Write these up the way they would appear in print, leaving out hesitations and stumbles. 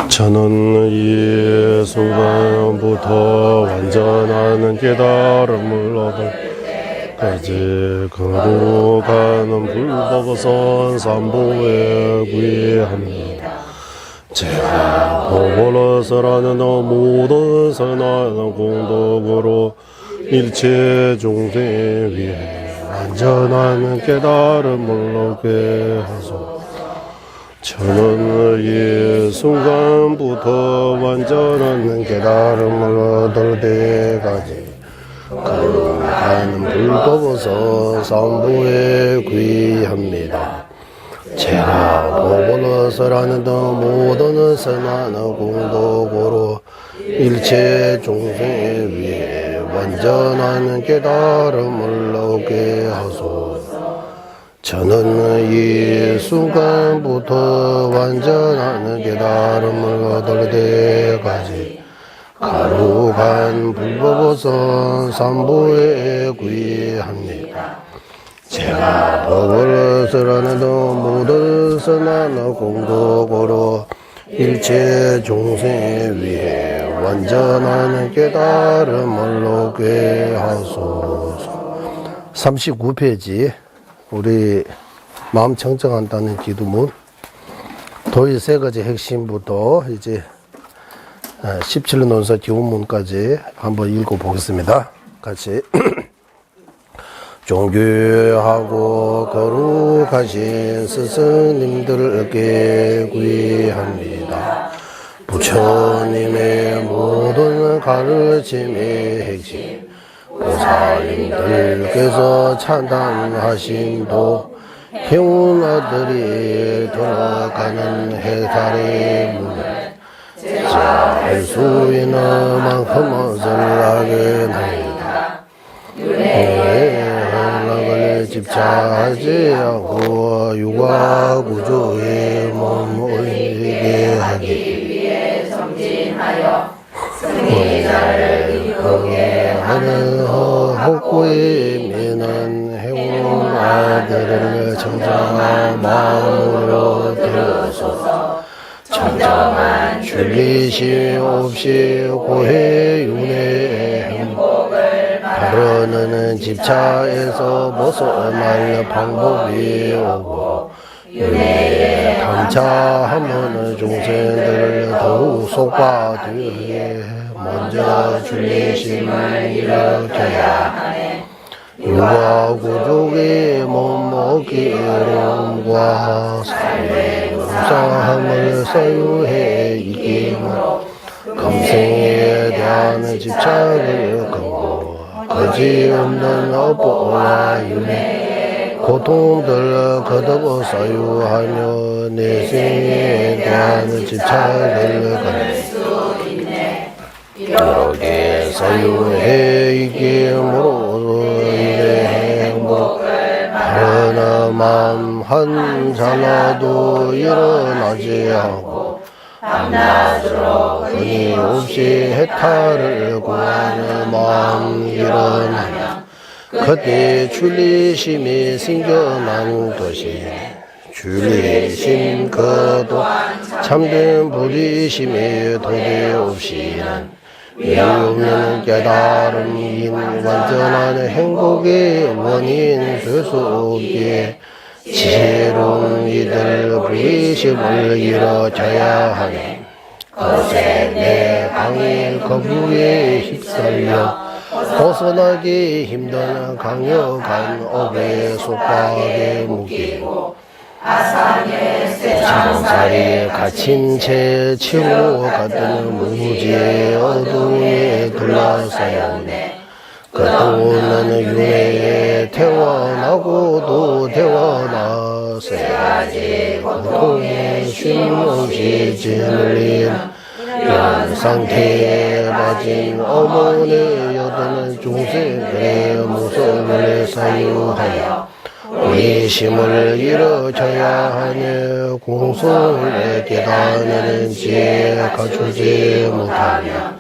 저는 이 순간부터 완전한 깨달음을 얻을 까지 거룩한 불법선 삼보에 구애합니다. 제가 법으로서라는 모든 선한 공덕으로 일체 종생 위해 완전한 깨달음을 얻게 하소서. 저는 이 순간부터 완전한 깨달음을 얻을 때까지 거룩한 불법에서 삼보에 구의합니다. 제가 법으로서라는 모든 선한 공덕으로 일체 종생 위해 완전한 깨달음을 얻게 하소서. 저는 이 순간부터 완전한 깨달음을 얻을 때까지 거룩한 불법에서 삼보에 구의합니다. 제가 법으로서라는 모든 선한 공덕으로 일체 종생 위해 완전한 깨달음을 얻게 하소서. 39페이지 우리 마음 청정한다는 기도문 도의 세 가지 핵심부터 이제 17년 논사 기원문까지 한번 읽어보겠습니다. 같이 존귀하고 거룩하신 스승님들께 구의합니다. 부처님의 모든 가르침의 핵심 보살님들께서 찬단하신 도 해운 아들이 돌아가는 해탈의 문을 알 수 있는 만큼은 전하게 나이다. 연락을 집착하지 않고 육아 구조의 몸을 이기게 하기 위해 정진하여 승리자를 이루게 하는 혹구의 미는 해운 아들을 정정한 마음으로 들어서서 청정한 줄리심 없이 고해 윤회의 행복을 바르는 집차에서 벗어날 방법이 오고 윤회에 감차하면 종생들을 더욱 속박되게 먼저 줄리심을 일으켜야 하네. 육아 구족의 몸먹기 어려움과 삶의 무상함을 사유해 이기므로 금생에 대한 집착을 끊고 거지없는 업보와 윤회의 고통들을 거듭 사유하며 내생에 대한 집착을 끊을 수 있네. 이렇게 사유해 이김으로 행복을 바르는 마음 한 자라도 일어나지 않고 밤낮으로 끊임없이 해탈을 구하는 마음 일어나면 그때 줄리심이 생겨난 것이 줄리심 그 또한 참된 부리심의 도대 없이는 이없는 깨달음인 완전한 행복의 원인 될 수 없기에 지혜로운 이들 부리심을 이뤄져야 하네. 거세 내 강의 거부에 휩쓸려 벗어나기 힘든 강력한 업의 속박에 묶이고 장살에 갇힌 채 치고 가던 무지의 어둠에 둘러싸였네. 그동안 윤회에 태어나고도 태어났어야지 고통에 쉼없이 짓눌린 이런 상태에 빠진 어머니 여든 중생들의 모습을 사유하여 우리 심을 이루어져야 하는 공성을 깨닫는 지혜 갖추지 못하면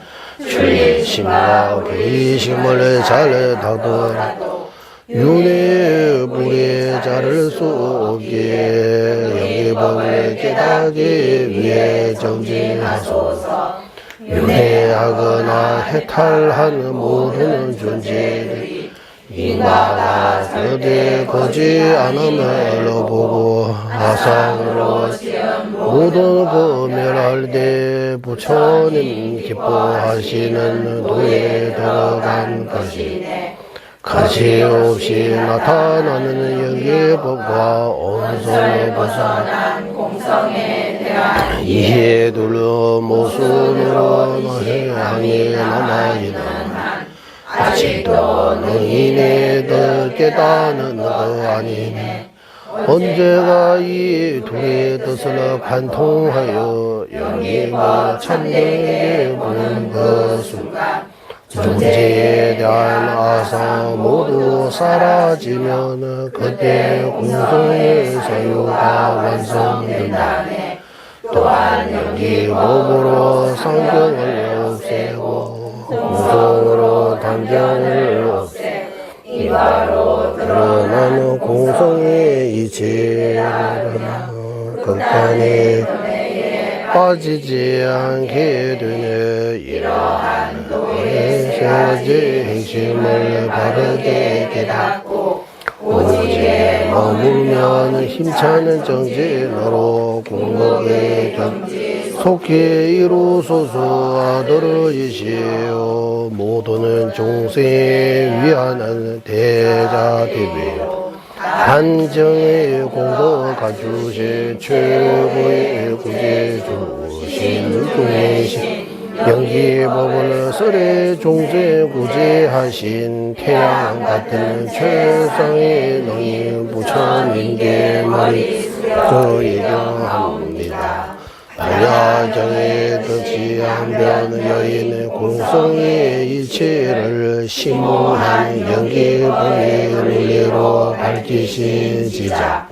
출심과 귀심을 잘 다더라 윤회 불에 자를 수 없게 영기법을 깨닫기 위해 정진하소서 윤회하거나 해탈하는 모든 존재들이 인과가 절대 거지 않음을 보고 화상으로 모든 거멸할 때 부처님 기뻐하시는 도에 들어간 것이네 가시 없이 나타나는 영계법과 온선에 벗어난 공성에 대한 이해둘러 모순으로 향해 남아있는 한 아직도 너희네 더 깨닫는 거 아니네 언제가 이 둘의 뜻을 관통하여 영계와 참되게 보는 그 순간 존재에 대한 아사 모두 사라지면 그때 공성의 사유가 완성된다네 또한 영기법으로 상경을 없애고 공성으로 단경을 없애 이바로 드러나는 공성의 이치를 극단에 빠지지 않게 되는 이러한 도의 세제 핵심을 바르게 깨닫고 오직에 머물면 힘차는 정진으로 공덕의 경지 속히 이루소서 아들이시오 모두는 종생에 위하는 대자대비 한정의 공덕 가주신 최고의 구제주신 중의신 영기법을 설의 종제 구제하신 태양 같은 최상의 능인 부처님께 말이 예정합니다. 야정의 덕지 한변 여인의 공성의 이치를 심오한 영기법의 논리로 밝히신 지자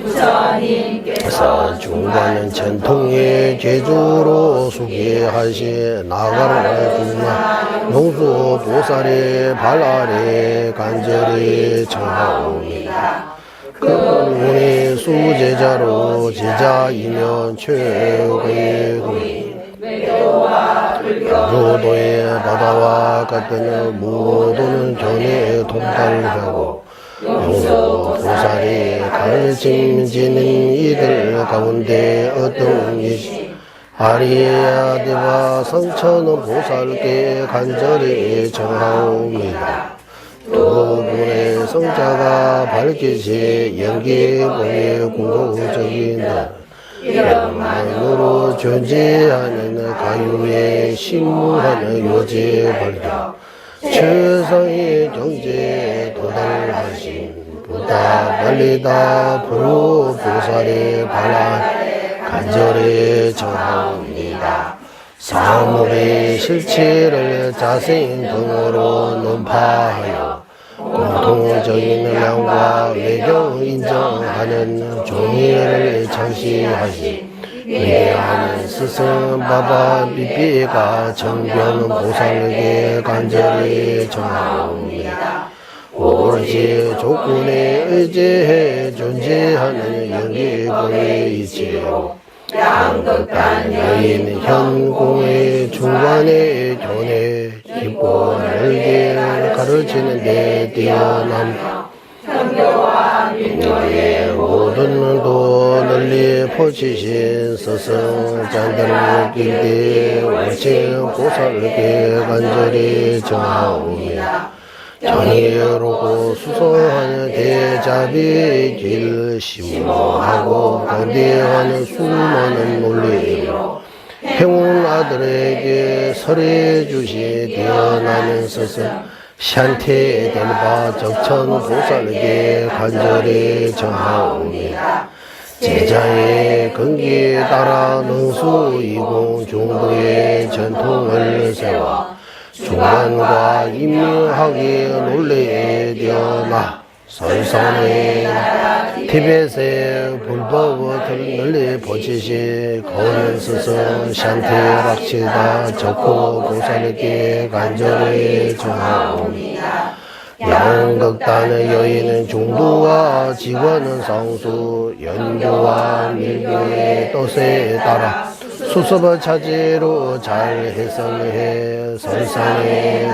부처님께서 중간은 전통의 제주로 소개하신 나가라 중나 용수 보살의 발 아래 간절히 청하옵니다. 그분의 수제자로 제자이면 최고의 도인 교도의 바다와 같은 모든 견해에 동달하고 용수 보살이 가르침지는 이들 가운데 어떤 이시 아리아드바 성천은 보살께 간절히 청하옵니다. 두 분의 성자가 밝히시 영기법의 궁극적인 이름만으로 존재하는 가유의 심무하는 요지 발견 최상의 경제에 도달하신 부다 발리다 부르 보살의 발안 간절히 청하옵니다. 사물의 실체를 자세히 등으로 논파하여 공통적인 명과 외경 인정하는 종이를 창시하시 위대한 스승 바바 비비가 정변 보살에게 간절히 청하옵니다. 오로지 조건에 의지해 존재하는 영기법의 이치로 양극단 여인 현공의 중간의 견해 깊고 넓게 가르치는 데 뛰어난 현교와 민교의 모든 도 널리 퍼지신 스승자들을 길게 원칙 보살께 간절히 정하옵니다. 정의롭고 수성하는 대자비의 길 심오하고 강대하는 수많은 논리로 행운 아들에게 설해 주시 되어나는 스승 샨테델바 적천 보살에게 간절히 정하옵니다. 제자의 근기에 따라 능수 이공 중도의 전통을 세워 중간과 임명하게 논리에 되어나 설산의 티벳의 불법을 널리 보치시 거는 스승 샨티락치다 적고 보살에게 간절히 정하옵니다. 양극단의 여인은 중도와 직원은 상수 연교와 밀교의 뜻에 따라 수습을 차지로 잘 해석해 설상에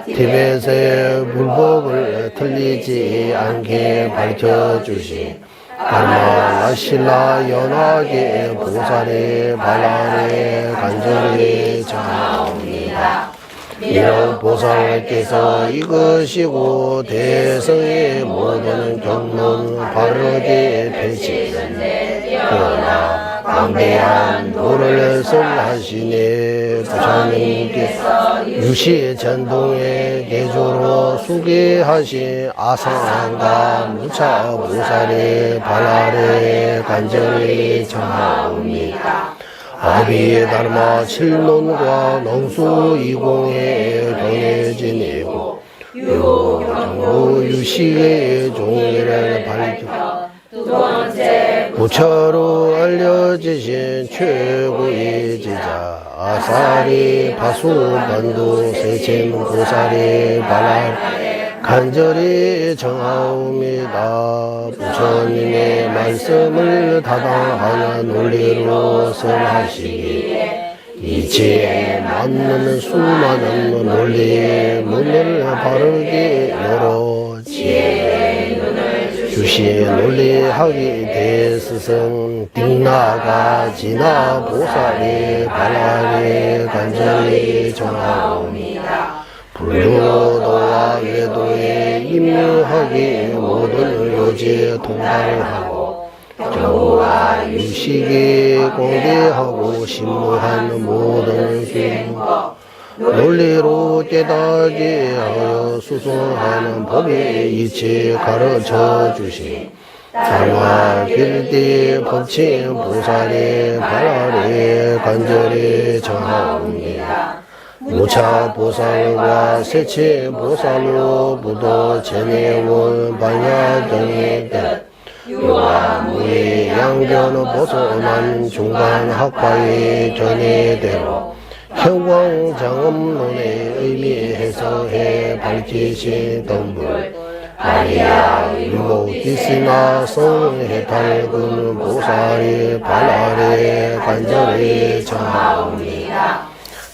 티벳의 불법을 틀리지 않게 밝혀주시 달마라실라 연하게 보살의 발아래 간절히 정하옵니다. 이런 보살께서 이것이고 대성의 모든 경론 바르게 펼치는데 그러나 광대한 도를 설하시네 부처님께서 유시 전동의 개조로 수계하신 아상과 무차 보살의 발아래 간절히 정하옵니다. 아비의 다르마 칠론과 농수 이공에 don해지내고 유경부 유시의 종의를 밝혀 두 번째 부처로 알려지신 최고의 제자 아사리 바수반도 세침 보살의 발알 간절히 정하옵니다. 부처님의 말씀을 타당하여 논리로 설하시기에 이치에 맞는 수많은 논리의 문을 바르게 열어 지혜의 눈을 주시 논리하기 대스승 딩나가 지나 보살의 발알에 간절히 정하옵니다. 불교도와 외도에 임묘하기 모든 요지에 통달하고 교와 유식에 공개하고 심무한 모든 수행법 논리로 깨닫게 하여 수송하는 법에 이치 가르쳐 주시 달마 길띠 법칙 보살의 발아래 간절히 정하옵니다. 무차 보살과 세치 보살로 부도 제내원 반야 등의 뜻 유와 무의 양변을 벗어난 중간 학파의 견해대로 현광장엄론의 의미 해석해 밝히신 덤불 아리아 유목디스나 성해탈군 보살의 발아래 간절히 정하옵니다.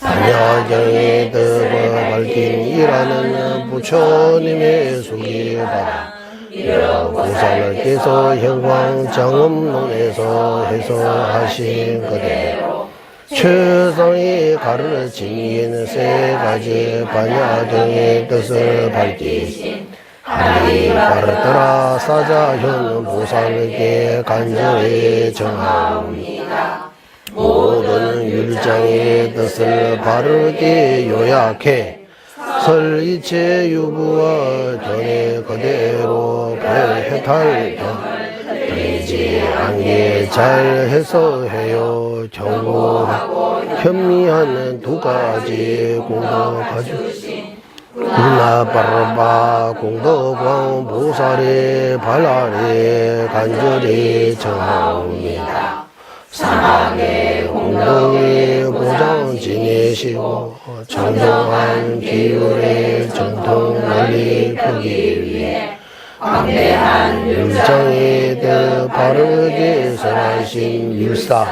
반야경의 뜻을 밝힌 이라는 부처님의 수기받아 이러 보살께서 현광장엄론에서 해석하신 그대로 최상이 가르친 세 가지 반야경의 뜻을 밝히신 하리바르트라 사자현 보살에게 간절히 정하옵니다. 모든 율장의 뜻을 바르게 요약해 설이체 유부와 견해 그대로 배해탈 들리지 않게 잘 해석해요. 정보하고 현미하는 두 가지 공덕하주신 구나바르바 공덕광 보살의 발아래 간절히 정하옵니다. 사막의 공덕의 보장 지내시고 정정한 기율의 정통 널리 펴기 위해 광대한 율장의 뜻 바르게 설하신 율사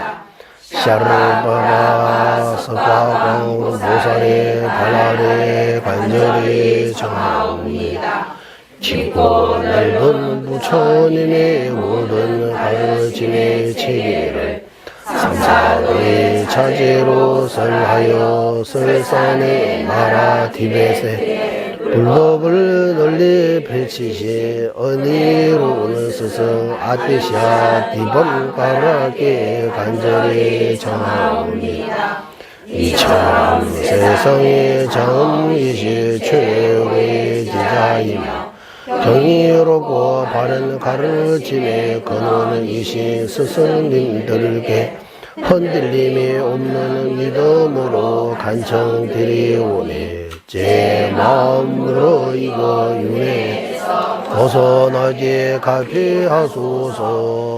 샤르바바 서파광 보살의 발아래 간절히 정하옵니다. 깊고 넓은 부처님의 모든 가르침의 체계를 삼사도의 차제로 설하여 설산의 나라 티벳에 불법을 널리 펼치시 언니로는 스승 아티샤 디범가라게 간절히 정하옵니다. 이처럼 세상의 장이시 최고의 제자이며 경이롭고 바른 가르침의 근원이신 스승님들께 흔들림이 없는 믿음으로 간청드리오니 제 마음으로 이거 윤회해서 벗어나게 가피하소서.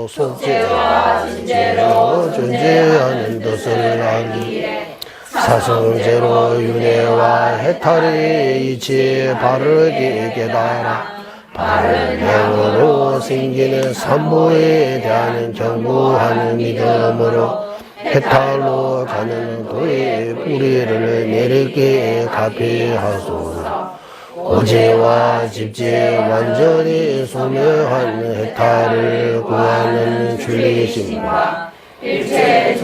속죄와 진죄로 존재하는 뜻을 알기에 사성제로 윤회와 해탈이 이치 바르게 깨달아 바른 행으로 생기는 삼보에 대한 경고하는 믿음으로 해탈로 가는 도의 뿌리를 내리게 가피하소서. 오제와 집제 완전히 소멸한 해탈을 구하는 줄리심과 일체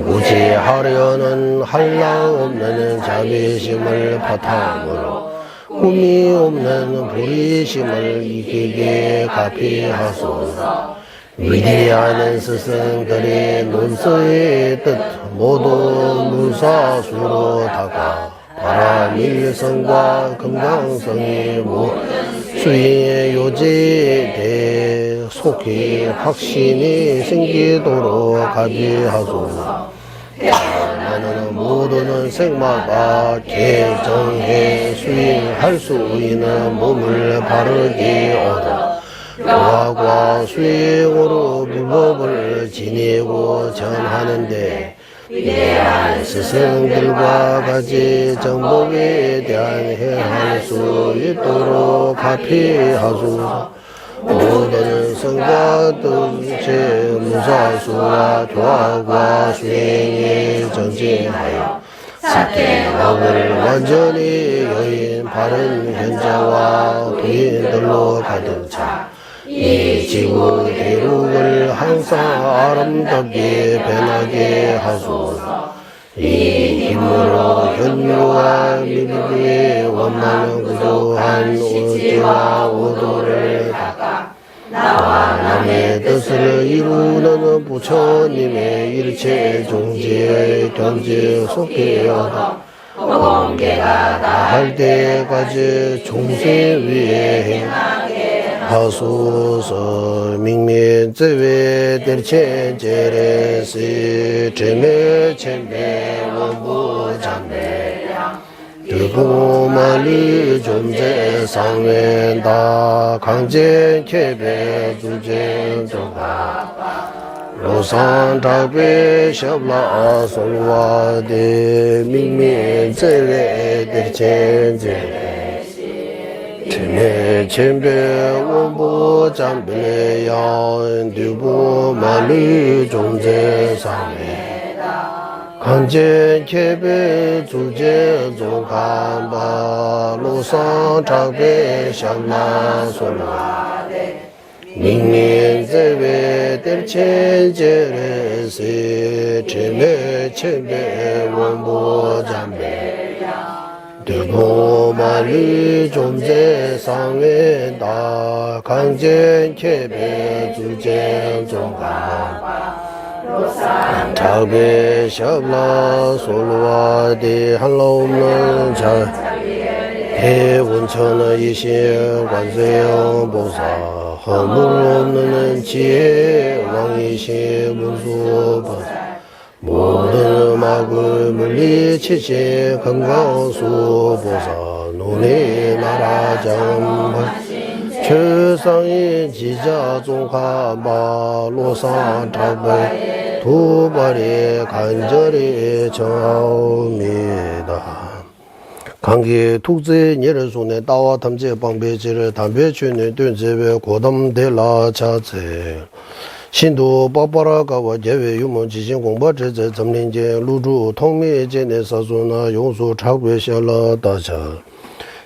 구제하려는 한량 없는 자비심을 바탕으로 꿈이 없는 불의심을 이기게 가피하소서. 위대한 스승들의 논서의 뜻 모두 무사수로 다가 바라밀성과 금강성의 수의 요지에 대해 속히 확신이 생기도록 가비하소서. 나는 모든 생마다 개정해 수행할 수 있는 몸을 바르게 얻어 교화과 수행으로 불법을 지니고 전하는데 위대한 스승들과 같이 정복에 대한 행할 수 있도록 가피하소서. 모든 성과 뜻의 무사수와 교화과 수행에 정진하여 사태업을 완전히 여인 바른 현자와 도인들로 가득 차 이 지구 대륙을 항상 아름답게 변하게 하소서. 이 힘으로 현묘와 미비의 원망을 구조한 의지와 오도를 닦아 나와 남의 뜻을 이루는 부처님의 일체 종지의 경지 속에 얻어 공개가 나할 때까지 종세 위에 행하게 하소서. 밍민제외 델첸제레시 제메 첸베 원부 잠베량 두부만리 존재 상wen다 강제 케베 주제 조가 로산 다베 샤블라 솔와데 밍민제외 델첸제레 네, 첸베 원보 잠베 양 두부 만리 존재 상회 강제 케베 주제 종간바 로상 장베 샹나 솔라데 밍민제베 델첸제레세 첸베 첸베 원보 잠베 두부만리 존재 상wen다 강제 케베 주제 종가 자베 샤블라 솔와디 한로 없는 자 해원천의 이신 관세영 보사 허물 없는 지혜 왕이신 문수보사 모든 음악을 물리치시 건강수보사 눈의 나라 장발 최상의 지자 종화마 로상 탑을 두 발이 간절히 정하옵니다. 강기 tukze nyere sune dawa tamze bangbe jire dambe chune dunzewe godam de la chaze 신도 빠빠라가와 제외 유문 지신 공부 제제 점린제 루주 통미 제네 사소나 용수 차고셔라 다자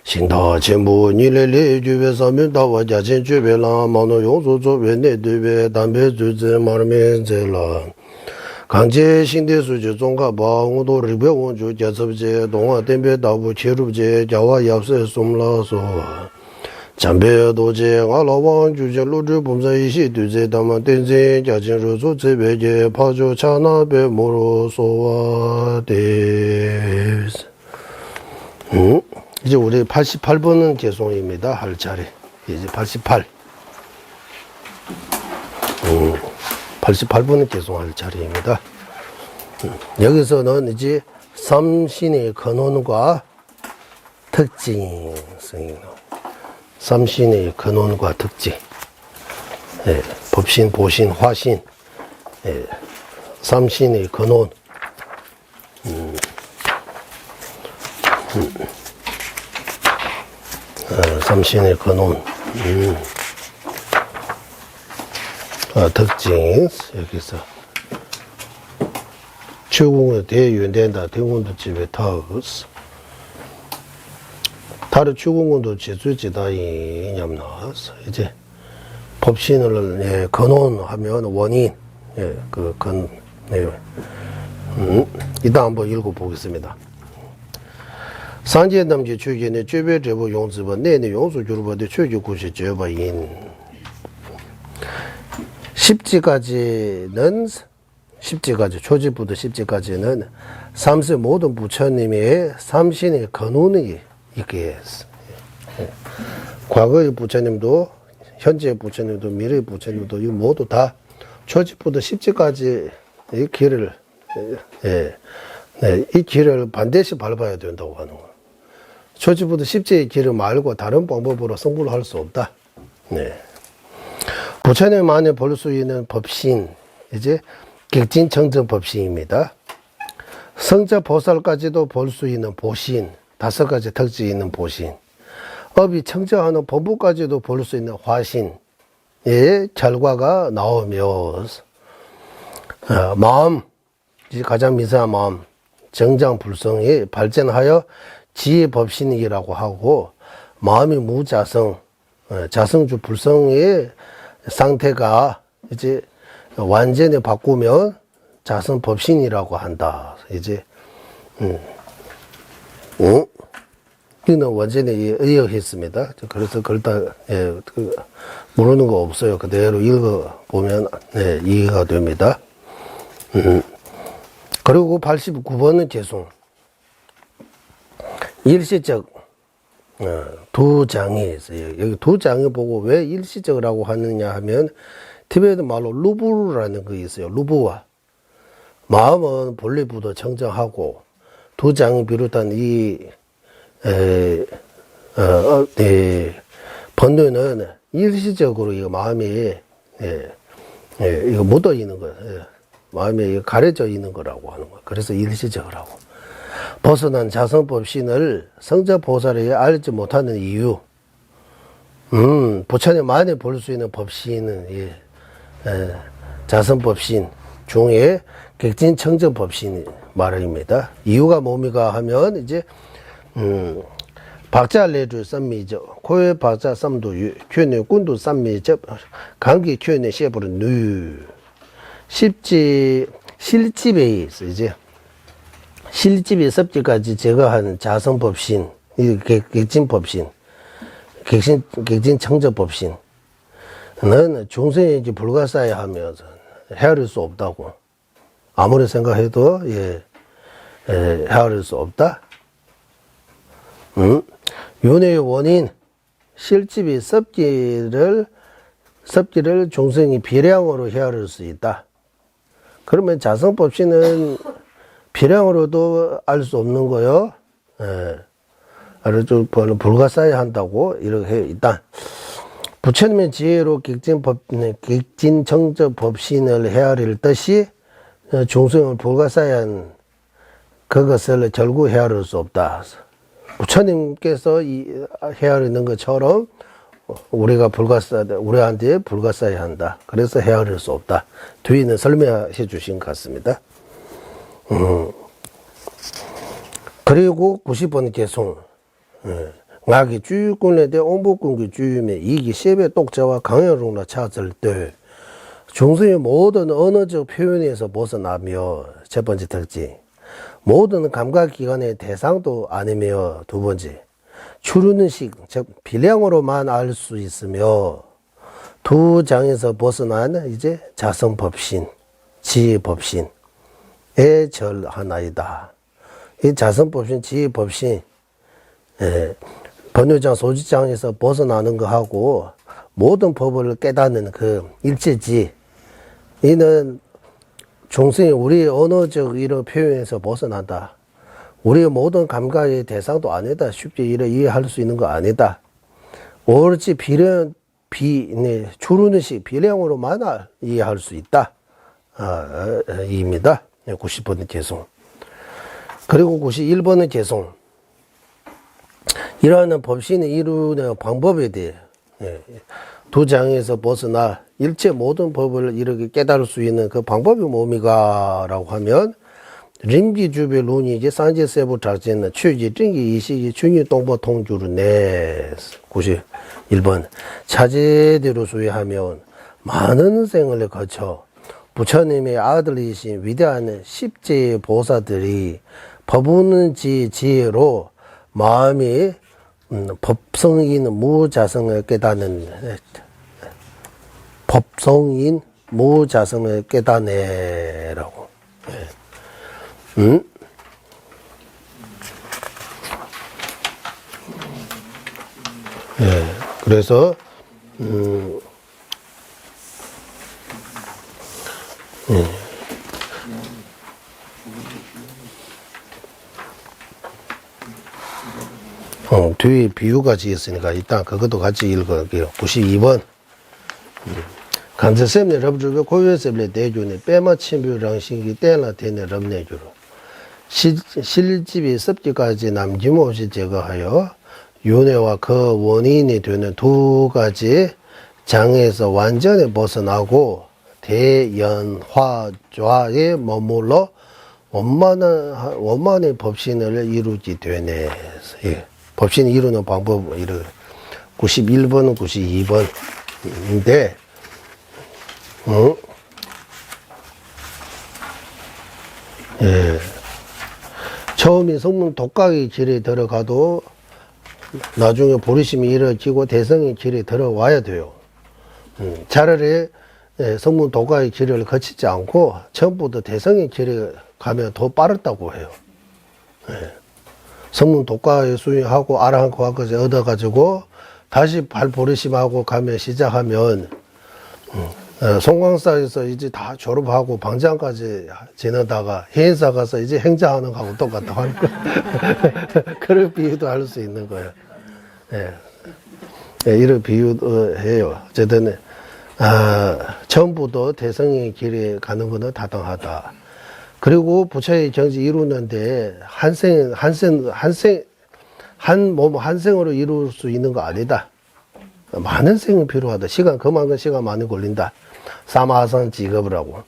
신다 전부 니레레 주베서 민다와 자진 주베라 마노 용수 조베네 되베 담베 주제 마르멘제라 강제 신대 수주 종가 바우도 리베 원주 제섭제 동화 덴베 다부 체루제 자와 yap세 솜라소 잠배 도제 알아왕 주제 로즈 범사 이시 두제 담아 덴제 자진 로조 제베제 파조 차나베 모로 소와데스 이제 우리 88번은 개송입니다. 할 차례. 이제 88. 88번은 개송할 차례입니다. 여기서는 이제 삼신의 근원과 특징 삼신의 근원과 특징. 예, 법신, 보신, 화신. 예, 삼신의 근원. 삼신의 근원. 특징. 여기서. 최공의 대윤된다. 대공도 집에 타스. 다른 최공도 제주지다이 냠나스. 이제 법신을 예, 근원하면 원인. 예, 네. 이따 한번 읽어보겠습니다. 상제남지 최근에 최배제보 용지번 내내 용수 주로버의 최규구시 제보인 10지까지 초지부터 10지까지는 삼세 모든 부처님의 삼신의 근원이 있게 했어. 과거의 부처님도 현재의 부처님도 미래의 부처님도 이 모두 다 초지부터 10지까지 이 길을 이 길을 반드시 밟아야 된다고 하는 거예요. 초지부터 10지의 길을 말고 다른 방법으로 성불을 할 수 없다. 네. 부처님만이 볼 수 있는 법신, 이제 객진청정 법신입니다. 성자 보살까지도 볼 수 있는 보신, 5가지 특징이 있는 보신, 업이 청정하는 법부까지도 볼 수 있는 화신의 결과가 나오며 마음, 가장 미세한 마음, 정장불성이 발전하여 지혜법신이라고 하고, 마음이 무자성, 자성주 불성의 상태가 이제 완전히 바꾸면 자성법신이라고 한다. 이제, 이는 완전히 의역했습니다. 그래서 그걸 예, 모르는 거 없어요. 그대로 읽어보면, 네, 이해가 됩니다. 그리고 89번은 개송. 일시적, 두 장이 있어요. 여기 두 장을 보고 왜 일시적이라고 하느냐 하면, 티베트 말로 루부라는 거 있어요. 루부와. 마음은 본래부터 청정하고, 두 장이 비롯한 이, 번뇌는 일시적으로 이 마음이, 이거 묻어 있는 거예요. 마음에 가려져 있는 거라고 하는 거예요. 그래서 일시적이라고. 벗어난 자성법신을 성자보살이 알지 못하는 이유. 부처님만이 볼 수 있는 법신은 자성법신 중에 객진청정법신 말입니다. 이유가 뭡니까 하면 이제 박자내주 썸미죠. 고외 박자 썸도유, 교내 군도 썸미죠. 감기 교내 셰브르 누. 실집에 있어 이제. 실집의 섭지까지 제거하는 자성법신, 객진법신, 객진청정법신은 중생이 이제 불가사야 하면서 헤아릴 수 없다고. 아무리 생각해도, 헤아릴 수 없다. 윤회의 원인, 실집의 섭지를 중생이 비량으로 헤아릴 수 있다. 그러면 자성법신은 비량으로도 알 수 없는 거요. 좀 불가사야 한다고 이렇게 해요. 일단 부처님의 지혜로 객진청정 법신을 헤아릴 듯이 중생을 불가사야 한 그것을 결국 헤아릴 수 없다. 부처님께서 헤아리는 것처럼 우리한테 불가사야 한다. 그래서 헤아릴 수 없다. 뒤에는 설명해 주신 것 같습니다. 그리고 90번 개송. ngāki chūyū kūnlē tē ōmbō kūngi chūyū mē 이기 세배 독자와 강연롱라 찾을 때 중생의 모든 언어적 표현에서 벗어나며 첫 번째 특징, 모든 감각기관의 대상도 아니며 두 번째, 추르는 식, 즉 비량으로만 알 수 있으며 두 장에서 벗어난 이제 자성법신, 지혜법신의 절하나이다. 이 자성법신, 지혜법신, 번뇌장, 소지장에서 벗어나는 거하고 모든 법을 깨닫는 그 일체지, 이는 중생이 우리의 언어적 이런 표현에서 벗어난다. 우리의 모든 감각의 대상도 아니다. 쉽게 이해할 수 있는 거 아니다. 오로지 주르는 식 비량으로만 이해할 수 있다. 입니다. 90번은 개송. 그리고 91번은 개송. 이러한 법신을 이루는 방법에 대해 두 장에서 벗어나 일체 모든 법을 이렇게 깨달을 수 있는 그 방법이 뭡니까? 라고 하면 림기주배 룬이지 산제세부 작전은 취지正기 이식이 중유 동보 통주를 내 91번 차제대로 수행하면 많은 생을 거쳐 부처님의 아들이신 위대한 십제 보사들이 법우는 지혜로 마음이 법성인 무자성을 깨닫는 법성인 무자성을 깨닫네라고. 그래서 뒤에 비유까지 있으니까 일단 그것도 같이 읽어볼게요. 92번. 간세셈네 럽주가 고유세블레 대주네 빼마 침뷰랑신기 떼나 되네 럽내주로 실집이 섭지까지 남김없이 제거하여 윤회와 그 원인이 되는 두 가지 장에서 완전히 벗어나고 대연화좌에 머물러 원만의 법신을 이루지 되네. 예. 법신 이루는 방법, 91번은 92번인데, 예. 처음에 성문 독각의 길에 들어가도 나중에 보리심이 이루어지고 대성의 길에 들어와야 돼요. 차라리 성문 독각의 길을 거치지 않고 처음부터 대성의 길에 가면 더 빠르다고 해요. 예. 성문 독각의 수행하고 아라한과까지 얻어가지고 다시 발보리심하고 가면 시작하면 송광사에서 이제 다 졸업하고 방장까지 지내다가 해인사 가서 이제 행자하는 거하고 똑같다고 하는 거. 그런 비유도 할 수 있는 거예요. 예. 예, 이런 비유도 해요. 어쨌든, 처음부터 대성의 길에 가는 것은 타당하다. 그리고 부처의 정지 이루는데 한 생으로 이룰 수 있는 거 아니다. 많은 생이 필요하다. 그만큼 시간 많이 걸린다. 사마상 직업을 하고.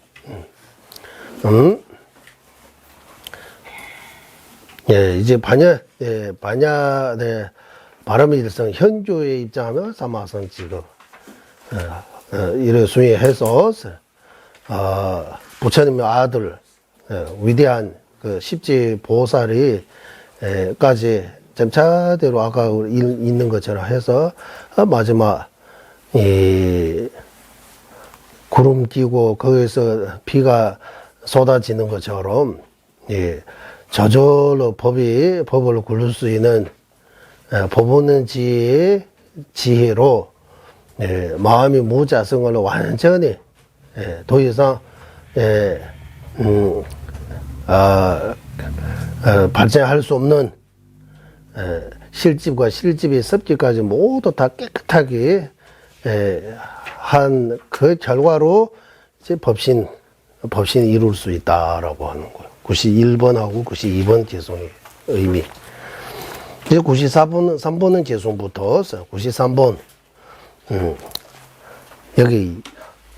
예, 이제 반야의 바람의 일성, 현조의 입장하면 사마상 직업. 이를 수행해서, 부처님의 아들, 위대한 그 십지 보살이, 까지 점차대로 아까 있는 것처럼 해서 마지막 구름 끼고 거기서 비가 쏟아지는 것처럼 저절로 법을 굴릴 수 있는 법없는 지혜로 마음이 무자성을 완전히 더 이상 발생할 수 없는 실집과 실집의 섭집까지 모두 다 깨끗하게 한 그 결과로 이제 법신이 이룰 수 있다라고 하는 거예요. 91번하고 92번 개송의 의미. 이제 3번은 개송부터 93번. 여기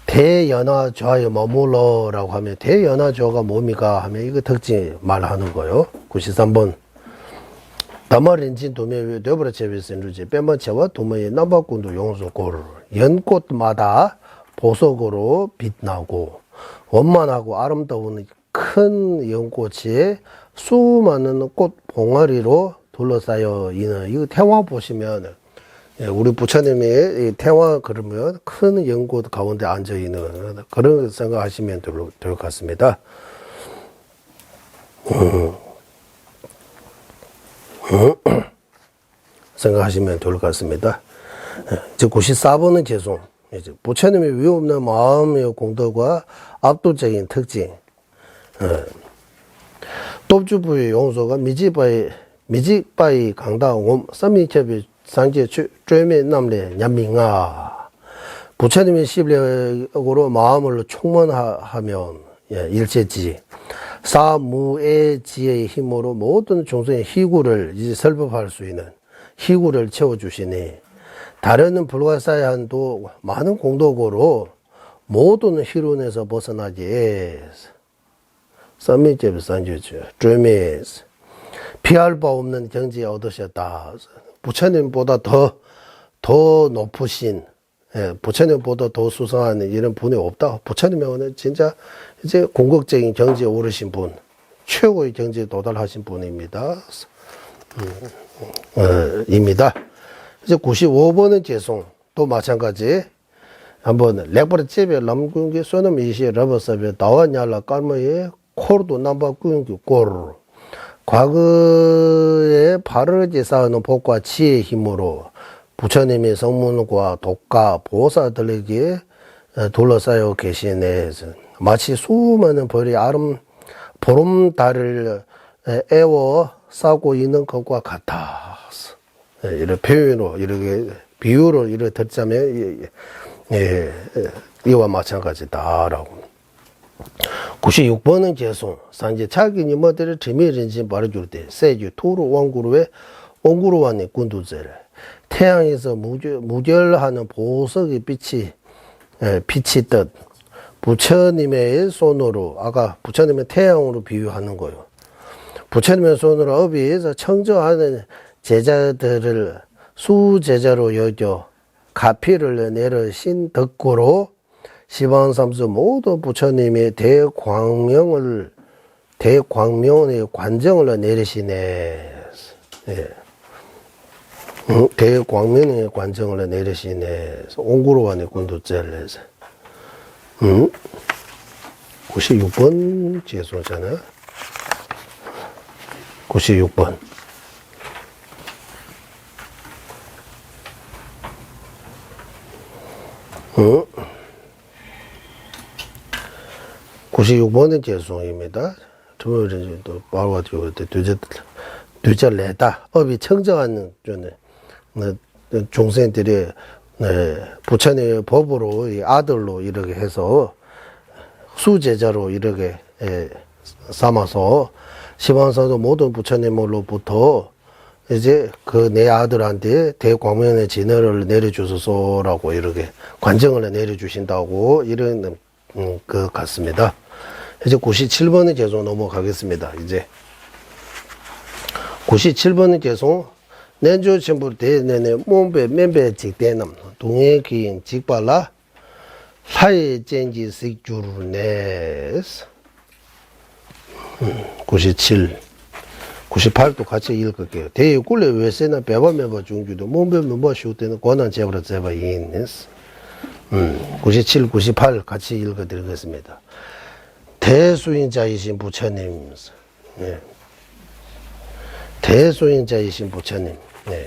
대연화좌에 머물러라고 하면 대연화좌가 뭡니까 하면 이거 특징 말하는 거예요. 93번. 다마린진 도매위 되버려 제비선루지 빼마체와 도매의 남바꾼도 용소고를 연꽃마다 보석으로 빛나고 원만하고 아름다운 큰 연꽃이 수많은 꽃 봉아리로 둘러싸여 있는 이 태화 보시면 우리 부처님이 태화 그러면 큰 연꽃 가운데 앉아 있는 그런 생각하시면 될 것 같습니다. 생각하시면 될 것 같습니다. 이제 94번은 개송. 이제 부처님의 위없는 마음의 공덕과 압도적인 특징. 돕주부의 용소가 미지바이 강당 옴 서미첩의 상제 죄매 남래 냠밍아 부처님의 시력으로 마음을 충만하면 일체지 사무의지의 힘으로 모든 종성의 희구를 이제 설법할 수 있는 희구를 채워주시니 다른 불가사의한도 많은 공덕으로 모든 희론에서 벗어나지 썸미제비산주죠 죄매스 피할 바 없는 경지에 얻으셨다. 부처님보다 더 높으신, 부처님보다 더 수상한 이런 분이 없다. 부처님은 진짜 이제 공격적인 경지에 오르신 분, 최고의 경지에 도달하신 분입니다. 입니다. 이제 95번은 죄송, 또 마찬가지. 한번 렉버리 집에 남군기 쏘는 이시 러버섭에 나와냐라 깔머에 코르도 남바 군기 꼬르. 과거에 바르게 쌓아놓은 복과 지혜의 힘으로 부처님의 성문과 독가 보살들에게 둘러싸여 계시네. 마치 수많은 벌이 보름달을 애워 싸고 있는 것과 같아. 이런 표현으로, 이렇게, 비유로 이렇게 듣자면, 이와 마찬가지다라고. 96번은 죄송. 상제 자기니 뭐들을 지미rin지 말해줄 때 세주 토로 왕구루에 옹구루와니 군두제를 태양에서 무결하는 보석의 빛이 뜻 부처님의 손으로 아까 부처님의 태양으로 비유하는 거예요. 부처님의 손으로 어비에서 청정하는 제자들을 수제자로 여겨 가피를 내르신 덕고로 시방삼수 모두 부처님의 대광명의 관정을 내리시네. 예. 대광명의 관정을 내리시네. 옹구로와니 군두제를 해서. 96번 죄송하잖아. 96번. 96번은 죄송입니다. 저번에 또 바로 가지고 뒤절내다 업이 청정한 종생들이 부처님의 법으로 아들로 이렇게 해서 수제자로 이렇게 삼아서 시방사도 모든 부처님으로부터 이제 그 내 아들한테 대광명의 진화를 내려주소서라고 이렇게 관정을 내려주신다고 이런 그 같습니다. 이제 97번은 계속 넘어가겠습니다. 이제 97번은 계속 nenjo chenpo de nene mombe membe 직대남 동해 기행 직발라 사회 젠지 식주르네스 97 98도 같이 읽을게요. 대의 꿀레 외세나 배바 member 중주도 몸배 member 쇼때는 권한 제보라 제바 인네스 97, 98 같이 읽어드리겠습니다. 대수인자이신 부처님, 네. 대수인자이신 부처님, 네.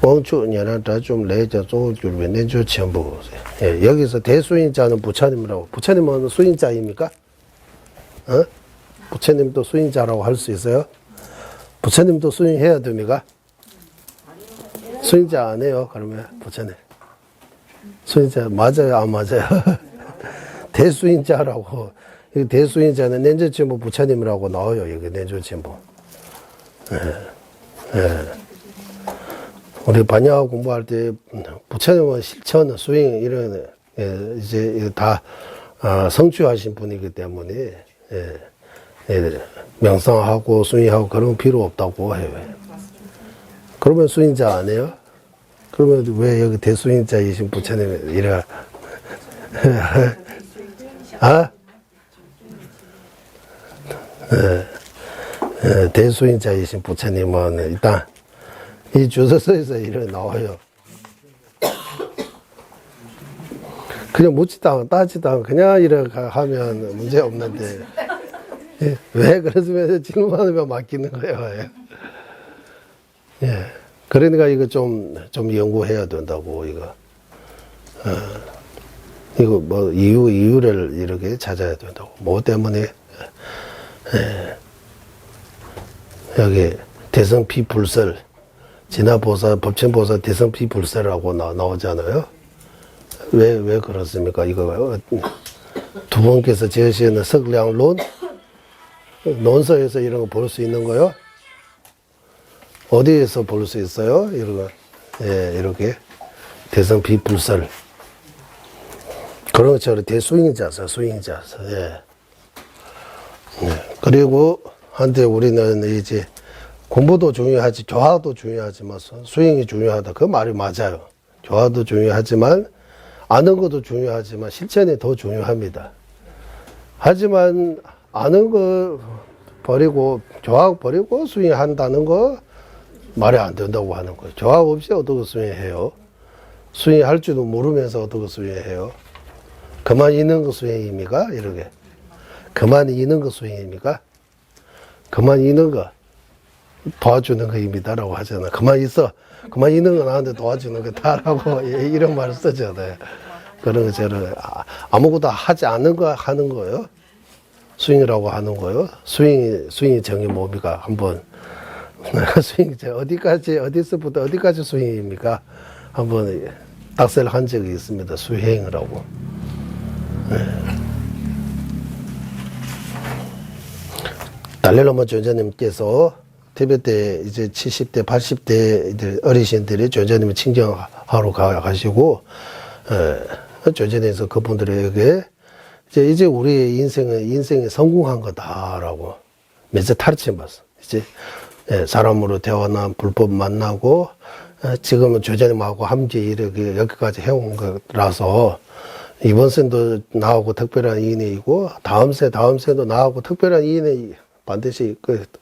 왕초년한테 좀 내자 조줄 내줘 전부. 예, 여기서 대수인자는 부처님이라고. 부처님은 수인자입니까? 어? 부처님도 수인자라고 할 수 있어요? 부처님도 수인해야 됩니까? 수인자 안 해요, 그러면 부처님. 수인자 맞아요, 안 맞아요? 대수인자라고. 대수인자는 nen조천부 부처님이라고 나와요, 여기 nen조천부. 우리 반야 공부할 때 부처님은 실천, 수행 이런 이제 다 성취하신 분이기 때문에 명상하고 수행하고 그런 필요 없다고 해요. 그러면 수인자 안 해요? 그러면 왜 여기 대수인자이신 부처님 이래? 아? 대수인자이신 부처님은 일단 이 주소서에서 이렇게 나와요. 그냥 묻지도 않고 따지도 않고 그냥 이렇게 하면 문제 없는데 왜 그러시면 질문하면 맡기는 거예요. 예. 그러니까 이거 좀 연구해야 된다고 이거. 이거 뭐 이유를 이렇게 찾아야 된다고. 뭐 때문에 여기 대성피 불설 진화보사, 법천보사, 대성비불세라고 나오잖아요. 왜 그렇습니까? 이거 두 분께서 제시하는 석량론 논서에서 이런 거 볼 수 있는 거요? 어디에서 볼 수 있어요? 이런 거. 예, 이렇게 대성비불설 그런 것처럼 대수잉자서, 수잉자서. 예. 네. 그리고 한때 우리는 이제 공부도 중요하지, 교화도 중요하지만 수행이 중요하다. 그 말이 맞아요. 교화도 중요하지만 아는 것도 중요하지만 실천이 더 중요합니다. 하지만 아는 거 버리고 교화 버리고 수행한다는 거 말이 안 된다고 하는 거예요. 교화 없이 어떻게 수행해요? 수행할 줄도 모르면서 어떻게 수행해요? 그만 있는 거 수행입니까? 이렇게. 그만 있는 거 수행입니까? 그만 있는 거 도와주는 거입니다라고 하잖아. 그만 있어. 그만 있는 거 나한테 도와주는 거다라고 이런 말을 쓰잖아요. 그런 것처럼 아무것도 하지 않는 거 하는 거예요. 스윙이라고 하는 거예요. 스윙이 정이 뭡니까? 한번 스윙 어디서부터 어디까지 스윙입니까? 한번 닥셀 한 적이 있습니다. 수행이라고. 네. 달레라마 전자님께서 티베트 때 이제 70대, 80대 어르신들이 전자님을 친정하러 가시고, 전자님에서 그분들에게 이제 우리의 인생이 성공한 거다라고 몇세 타르치 봤어. 이제 사람으로 태어난 불법 만나고, 지금은 전자님하고 함께 이렇게 여기까지 해온 거라서, 이번 생도 나하고 특별한 인연이고, 다음 생도 나하고 특별한 인연이 반드시